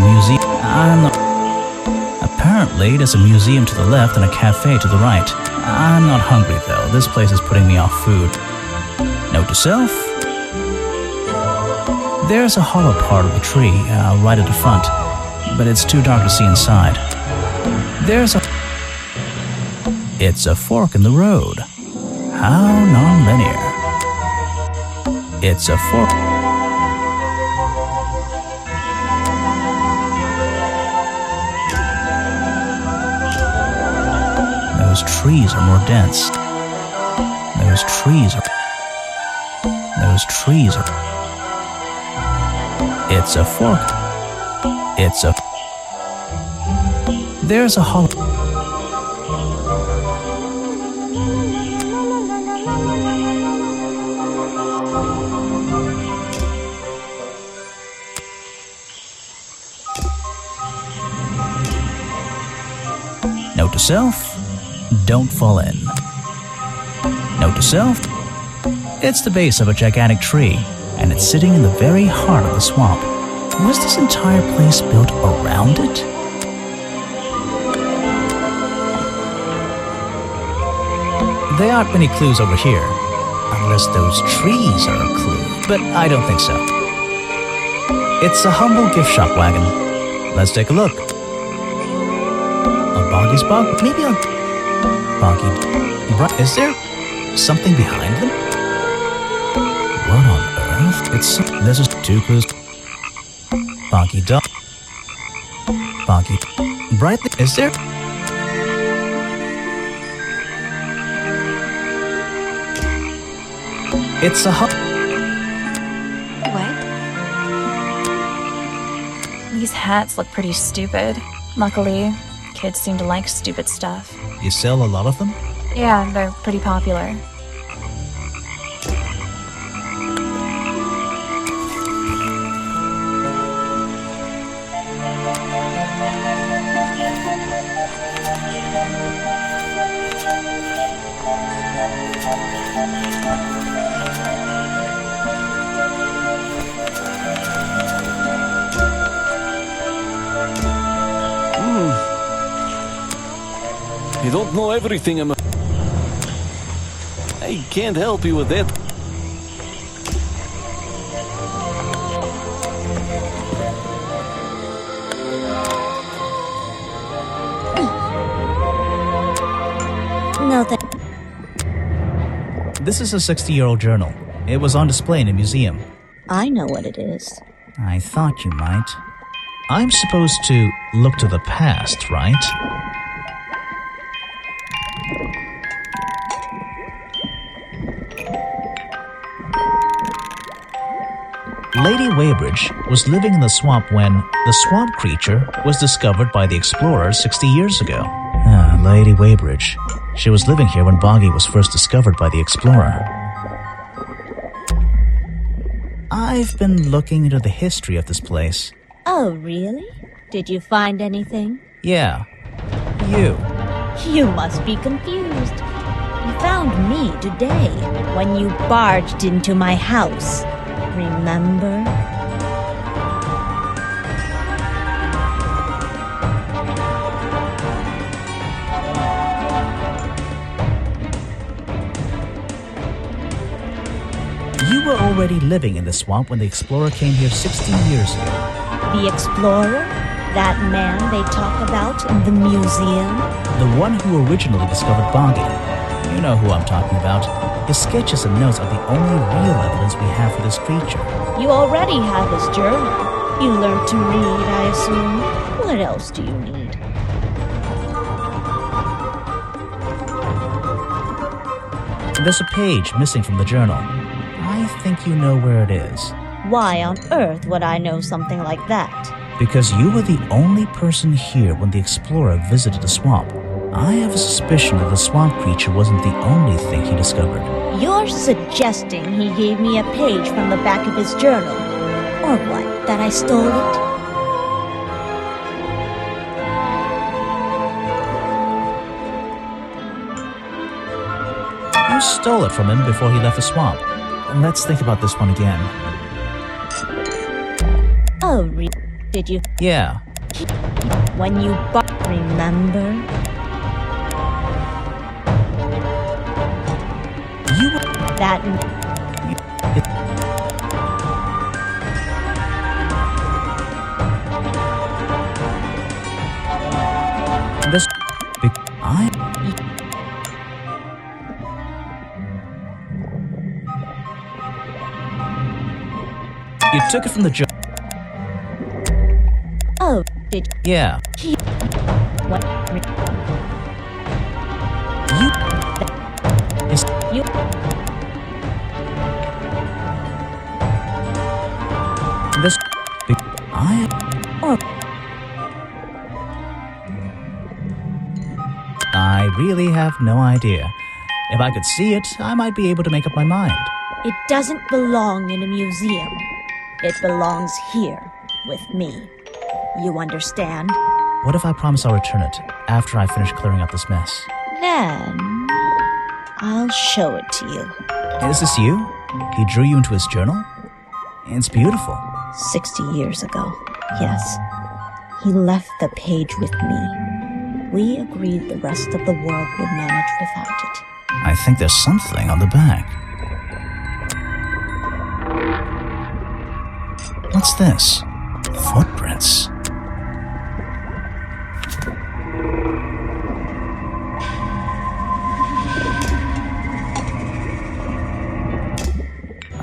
a museum to the left and a cafe to the right. I'm not hungry, though. This place is putting me off food. Note to self. There's a hollow part of the tree, right at the front, but it's too dark to see inside. It's a fork in the road. How non-linear. It's a fork... Those trees are more dense. Those trees are... It's a fork. There's a hollow... Note to self, don't fall in. Note to self, It's the base of a gigantic tree, and it's sitting in the very heart of the swamp. Was this entire place built around it? There aren't many clues over here, unless those trees are a clue, but I don't think so. It's a humble gift shop wagon. Let's take a look. A Boggy's Bog? Maybe a Boggy... Is there something behind them? What on earth? There's just 2 clues. Boggy Dog. Boggy... Bright... Is there... It's a What? These hats look pretty stupid. Luckily, kids seem to like stupid stuff. You sell a lot of them? Yeah, they're pretty popular. You don't know everything, I can't help you with that. No, thank. This is a 60-year-old journal. It was on display in a museum. I know what it is. I thought you might. I'm supposed to look to the past, right? Lady Weybridge was living in the swamp when the swamp creature was discovered by the explorers 60 years ago. Lady Weybridge. She was living here when Boggy was first discovered by the explorer. I've been looking into the history of this place. Oh, really? Did you find anything? Yeah. You. You must be confused. You found me today when you barged into my house. Remember? You were already living in the swamp when the explorer came here 60 years ago. The explorer? That man they talk about in the museum? The one who originally discovered Boggy. You know who I'm talking about. His sketches and notes are the only real evidence we have for this creature. You already have his journal. You learned to read, I assume. What else do you need? There's a page missing from the journal. I think you know where it is. Why on earth would I know something like that? Because you were the only person here when the explorer visited the swamp. I have a suspicion that the swamp creature wasn't the only thing he discovered. You're suggesting he gave me a page from the back of his journal? Or what, that I stole it? You stole it from him before he left the swamp. Let's think about this one again. Oh, did you? Yeah. When you remember? You that... This... You took it from the jar. Oh, did... Yeah. What... You... This... I really have no idea. If I could see it, I might be able to make up my mind. It doesn't belong in a museum. It belongs here, with me. You understand? What if I promise I'll return it after I finish clearing up this mess? Then... I'll show it to you. Is this you? He drew you into his journal? It's beautiful. 60 years ago, yes. He left the page with me. We agreed the rest of the world would manage without it. I think there's something on the back. What's this? Footprints.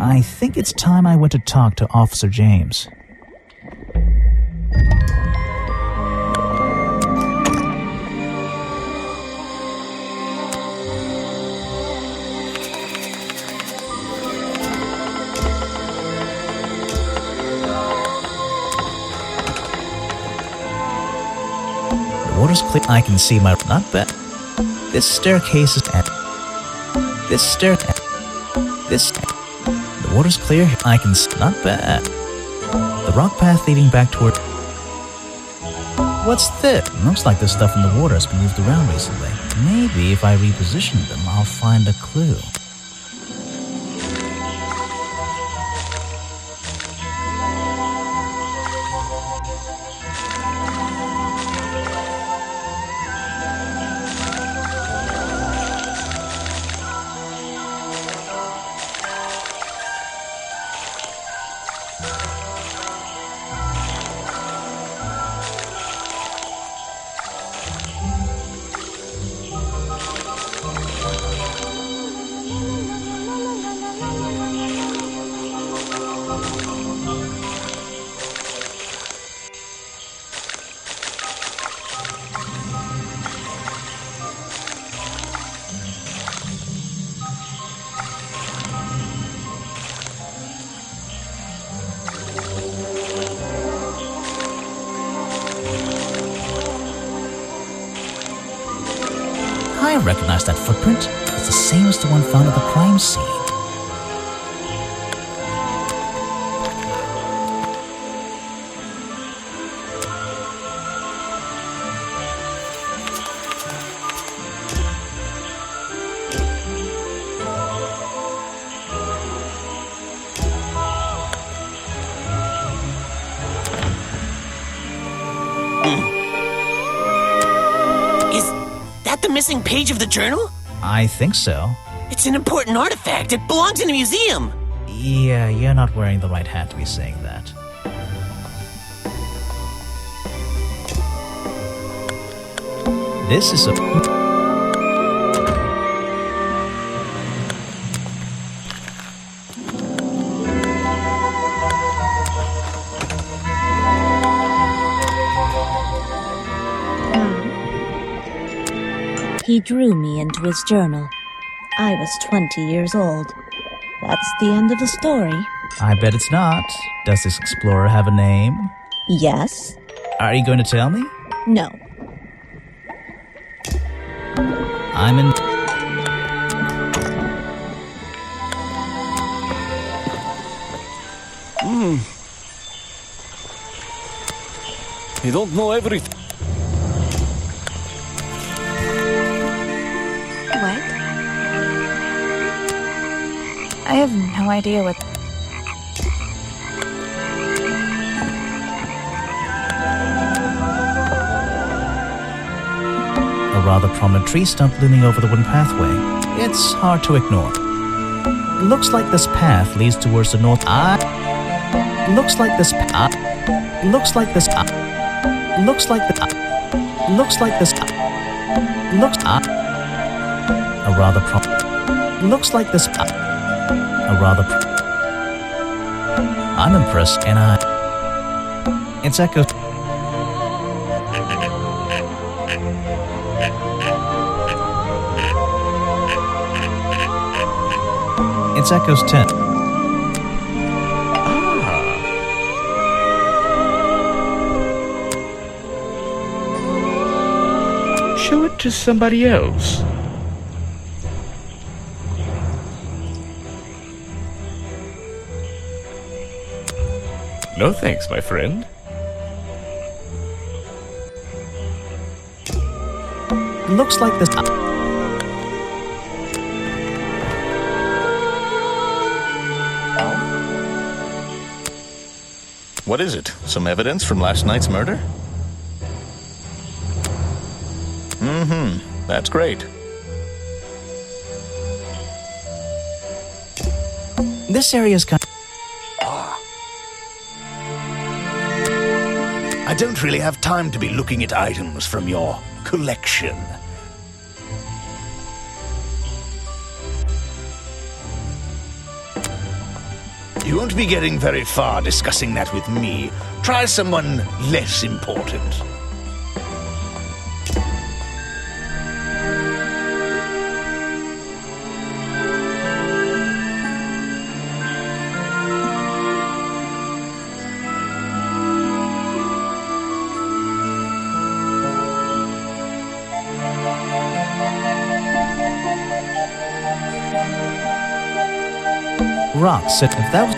I think it's time I went to talk to Officer James. The water's clear. I can see my... Not bad. This staircase is... This stair... This... The water's clear. I can see... Not bad. The rock path leading back toward... What's this? Looks like the stuff in the water has been moved around recently. Maybe if I reposition them, I'll find a clue. I recognize that footprint. It's the same as the one found at the crime scene. The missing page of the journal? I think so. It's an important artifact. It belongs in a museum. Yeah, you're not wearing the right hat to be saying that. This is a... He drew me into his journal. I was 20 years old. That's the end of the story. I bet it's not. Does this explorer have a name? Yes. Are you going to tell me? No. I'm in... You don't know everything. What? I have no idea what... A rather prominent tree stump looming over the wooden pathway. It's hard to ignore. Looks like this path leads towards the north. Looks like this path. Looks like this. Looks like the. Looks like this. Looks. A rather looks like this. A rather. I'm impressed, and it's echo. It's Echo's 10. Show it to somebody else. No thanks, my friend. Looks like this. What is it? Some evidence from last night's murder? Mm-hmm. That's great. This area's kind I don't really have time to be looking at items from your collection. You won't be getting very far discussing that with me. Try someone less important. rocks. If that was...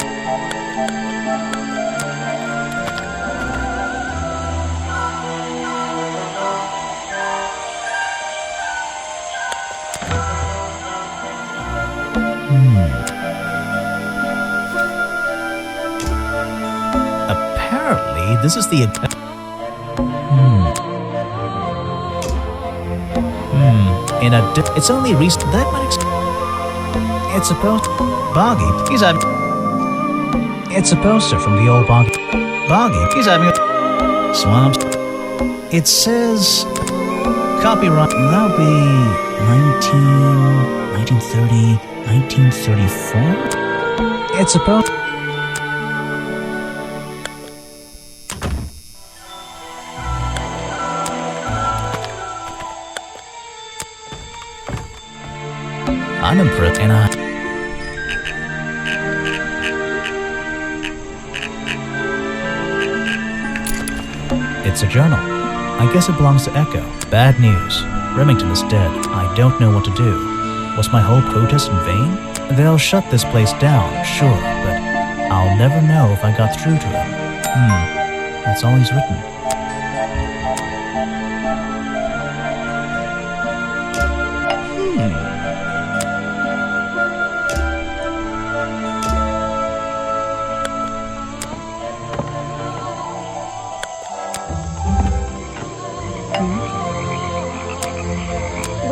Apparently, this is the... In a... It's only recent... That might It's supposed... Boggy. He's having... It's a poster from the old Boggy. Boggy. He's having... Swamps. It says... Copyright. That'll be... 1930... 1934? It's supposed... I'm impressed, and It's a journal. I guess it belongs to Echo. Bad news. Remington is dead. I don't know what to do. Was my whole protest in vain? They'll shut this place down, sure, but I'll never know if I got through to him. That's all he's written.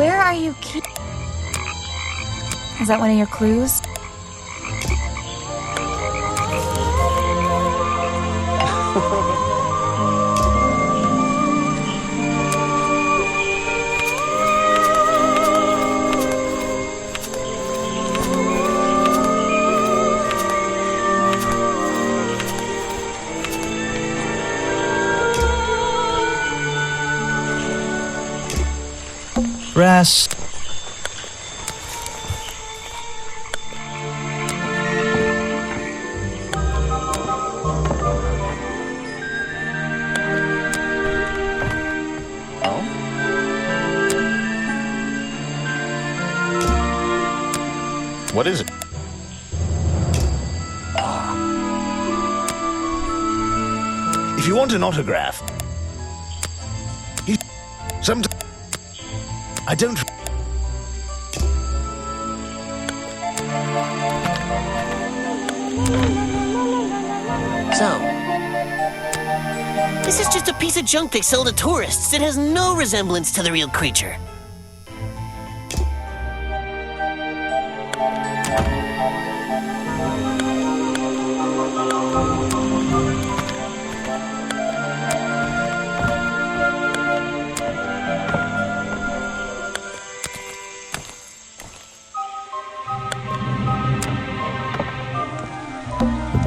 Where are you Is that one of your clues? Brass. What is it? If you want an autograph, I don't... So, this is just a piece of junk they sell to tourists. It has no resemblance to the real creature.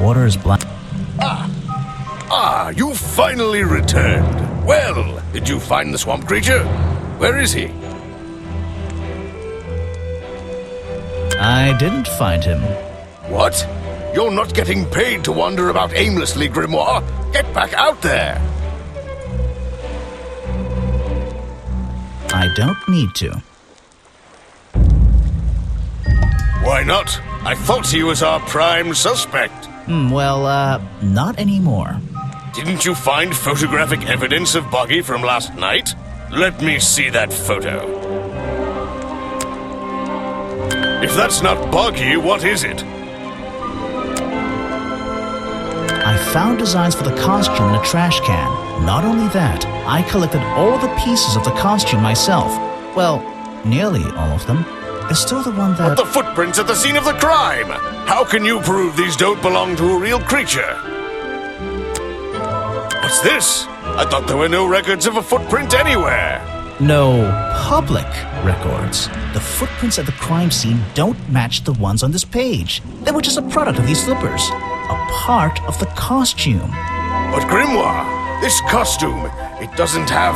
Water is black. You finally returned. Well, did you find the swamp creature? Where is he? I didn't find him. What? You're not getting paid to wander about aimlessly, Grimoire. Get back out there. I don't need to. Why not? I thought he was our prime suspect. Not anymore. Didn't you find photographic evidence of Boggy from last night? Let me see that photo. If that's not Boggy, what is it? I found designs for the costume in a trash can. Not only that, I collected all the pieces of the costume myself. Well, nearly all of them. There's still the one that... But the footprints at the scene of the crime! How can you prove these don't belong to a real creature? What's this? I thought there were no records of a footprint anywhere. No public records. The footprints at the crime scene don't match the ones on this page. They were just a product of these slippers. A part of the costume. But Grimoire, this costume, it doesn't have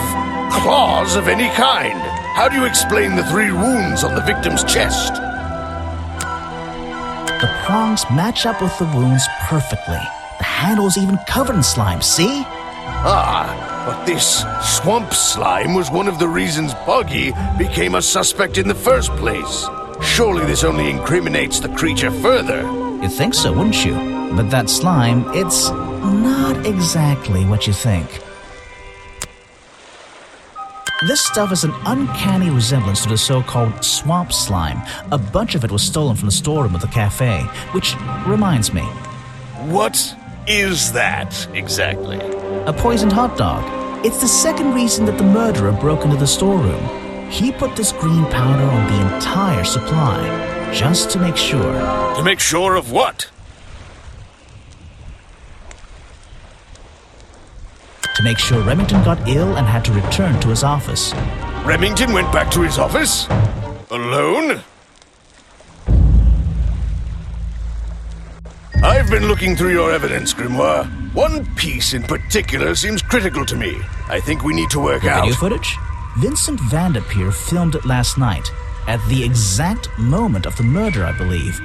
claws of any kind. How do you explain the 3 wounds on the victim's chest? The prongs match up with the wounds perfectly. The handle's even covered in slime, see? Ah, but this swamp slime was one of the reasons Buggy became a suspect in the first place. Surely this only incriminates the creature further. You'd think so, wouldn't you? But that slime, it's not exactly what you think. This stuff is an uncanny resemblance to the so-called swamp slime. A bunch of it was stolen from the storeroom of the cafe, which reminds me. What is that exactly? A poisoned hot dog. It's the second reason that the murderer broke into the storeroom. He put this green powder on the entire supply, just to make sure. To make sure of what? To make sure Remington got ill and had to return to his office. Remington went back to his office? Alone? I've been looking through your evidence, Grimoire. One piece in particular seems critical to me. I think we need to work out. Video footage? Vincent Vanderpeer filmed it last night, at the exact moment of the murder, I believe.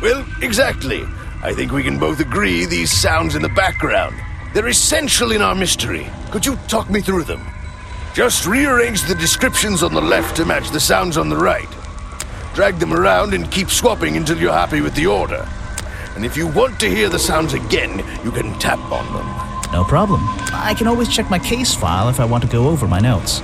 Well, exactly. I think we can both agree these sounds in the background. They're essential in our mystery. Could you talk me through them? Just rearrange the descriptions on the left to match the sounds on the right. Drag them around and keep swapping until you're happy with the order. And if you want to hear the sounds again, you can tap on them. No problem. I can always check my case file if I want to go over my notes.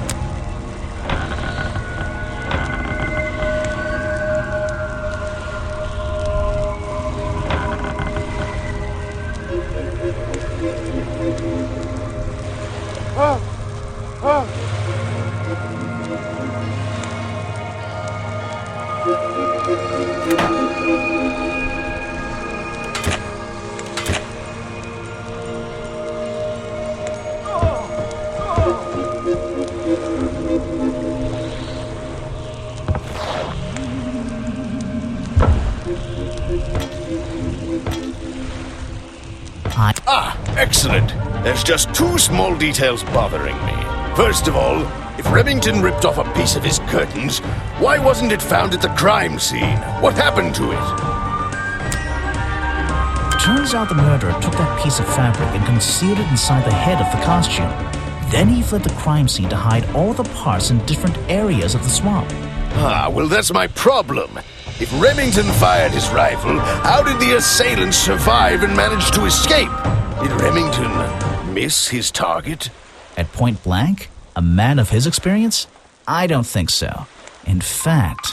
Excellent. There's just 2 small details bothering me. First of all, if Remington ripped off a piece of his curtains, why wasn't it found at the crime scene? What happened to it? Turns out the murderer took that piece of fabric and concealed it inside the head of the costume. Then he fled the crime scene to hide all the parts in different areas of the swamp. Ah, well, that's my problem. If Remington fired his rifle, how did the assailant survive and manage to escape? Did Remington miss his target? At point blank? A man of his experience? I don't think so. In fact,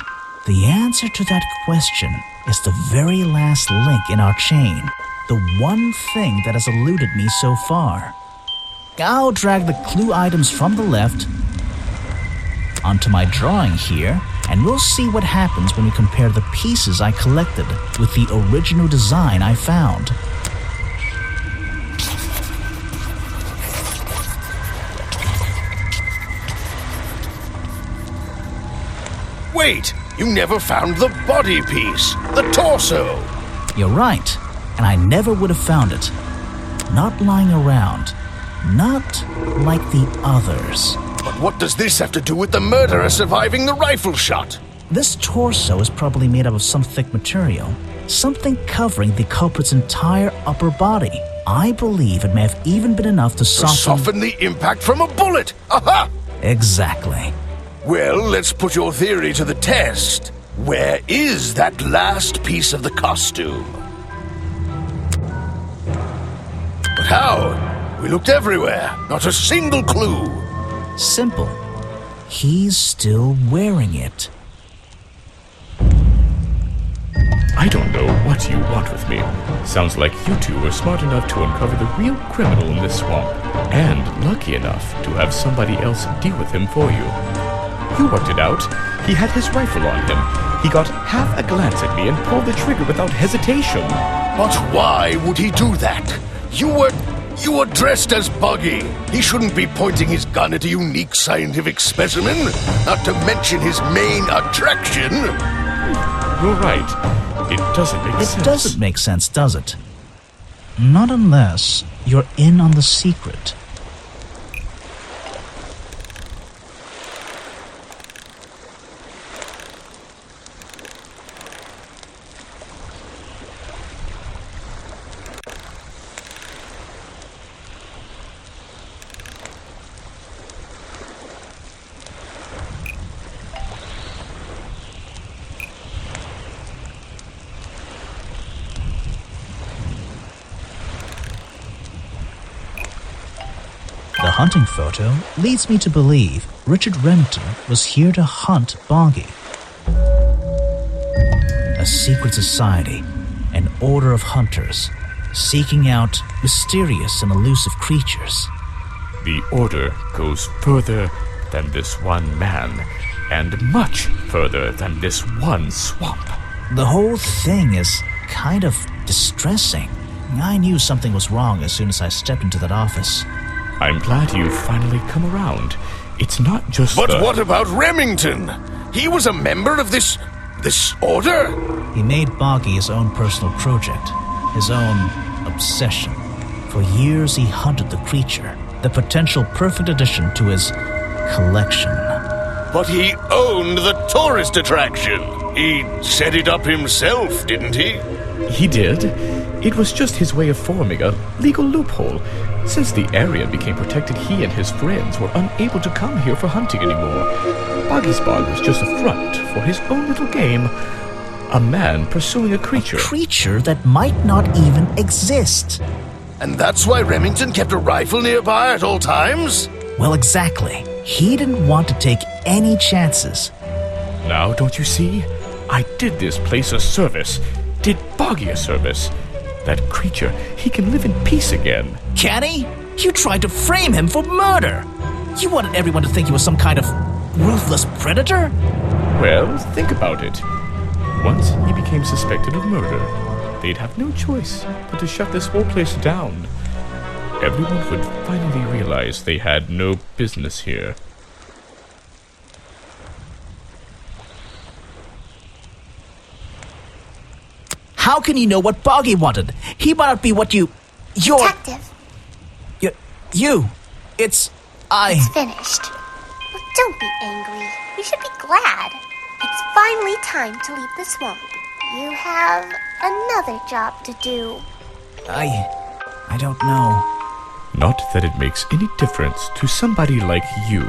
the answer to that question is the very last link in our chain. The one thing that has eluded me so far. I'll drag the clue items from the left onto my drawing here, and we'll see what happens when we compare the pieces I collected with the original design I found. Wait, you never found the body piece, the torso. You're right, and I never would have found it. Not lying around. Not like the others. But what does this have to do with the murderer surviving the rifle shot? This torso is probably made up of some thick material. Something covering the culprit's entire upper body. I believe it may have even been enough to soften the impact from a bullet! Aha! Exactly. Well, let's put your theory to the test. Where is that last piece of the costume? But how? We looked everywhere. Not a single clue. Simple. He's still wearing it. I don't know what you want with me. Sounds like you two were smart enough to uncover the real criminal in this swamp, and lucky enough to have somebody else deal with him for you. You worked it out. He had his rifle on him. He got half a glance at me and pulled the trigger without hesitation. But why would he do that? You were dressed as Buggy. He shouldn't be pointing his gun at a unique scientific specimen, not to mention his main attraction. You're right. It doesn't make sense. It doesn't make sense, does it? Not unless you're in on the secret. The hunting photo leads me to believe Richard Remington was here to hunt Boggy. A secret society, an order of hunters, seeking out mysterious and elusive creatures. The order goes further than this one man, and much further than this one swamp. The whole thing is kind of distressing. I knew something was wrong as soon as I stepped into that office. I'm glad you've finally come around. It's not just But what about Remington? He was a member of this order? He made Boggy his own personal project, his own obsession. For years he hunted the creature, the potential perfect addition to his collection. But he owned the tourist attraction. He set it up himself, didn't he? He did. It was just his way of forming a legal loophole. Since the area became protected, he and his friends were unable to come here for hunting anymore. Boggy's Bog was just a front for his own little game. A man pursuing a creature. A creature that might not even exist. And that's why Remington kept a rifle nearby at all times? Well, exactly. He didn't want to take any chances. Now, don't you see? I did this place a service. Did Boggy a service. That creature, he can live in peace again. Can he? You tried to frame him for murder. You wanted everyone to think he was some kind of ruthless predator? Well, think about it. Once he became suspected of murder, they'd have no choice but to shut this whole place down. Everyone would finally realize they had no business here. How can you know what Boggy wanted? He might not be what you're... Detective. It's finished. Well, don't be angry. You should be glad. It's finally time to leave the swamp. You have another job to do. I don't know. Not that it makes any difference to somebody like you,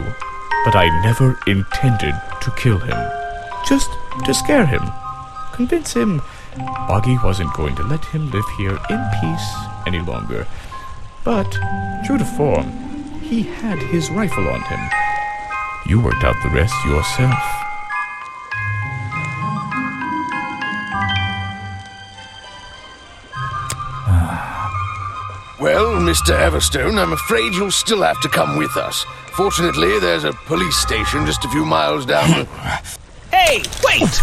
but I never intended to kill him. Just to scare him. Convince him Boggy wasn't going to let him live here in peace any longer. But, true to form, he had his rifle on him. You worked out the rest yourself. Well, Mr. Everstone, I'm afraid you'll still have to come with us. Fortunately, there's a police station just a few miles down the... Hey, wait!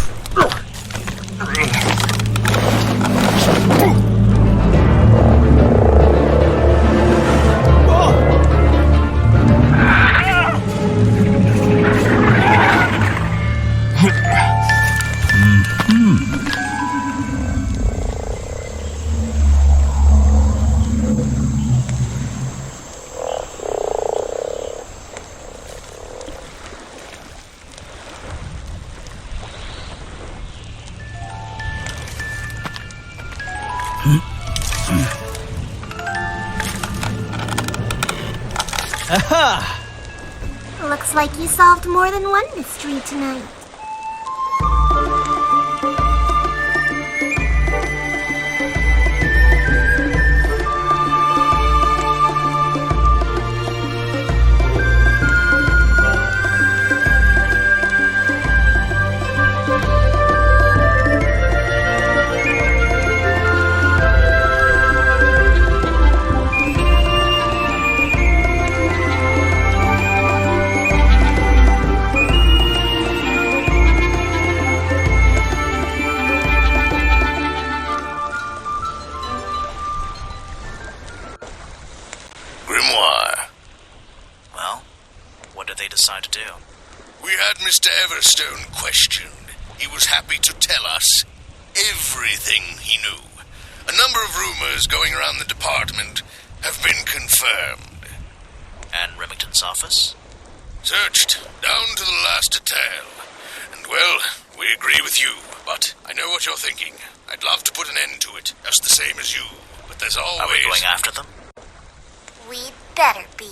Aha! Looks like you solved more than one mystery tonight. they decide to do? We had Mr. Everstone questioned. He was happy to tell us everything he knew. A number of rumors going around the department have been confirmed. And Remington's office? Searched down to the last detail. And, well, we agree with you, but I know what you're thinking. I'd love to put an end to it, just the same as you. But there's always... Are we going after them? We'd better be.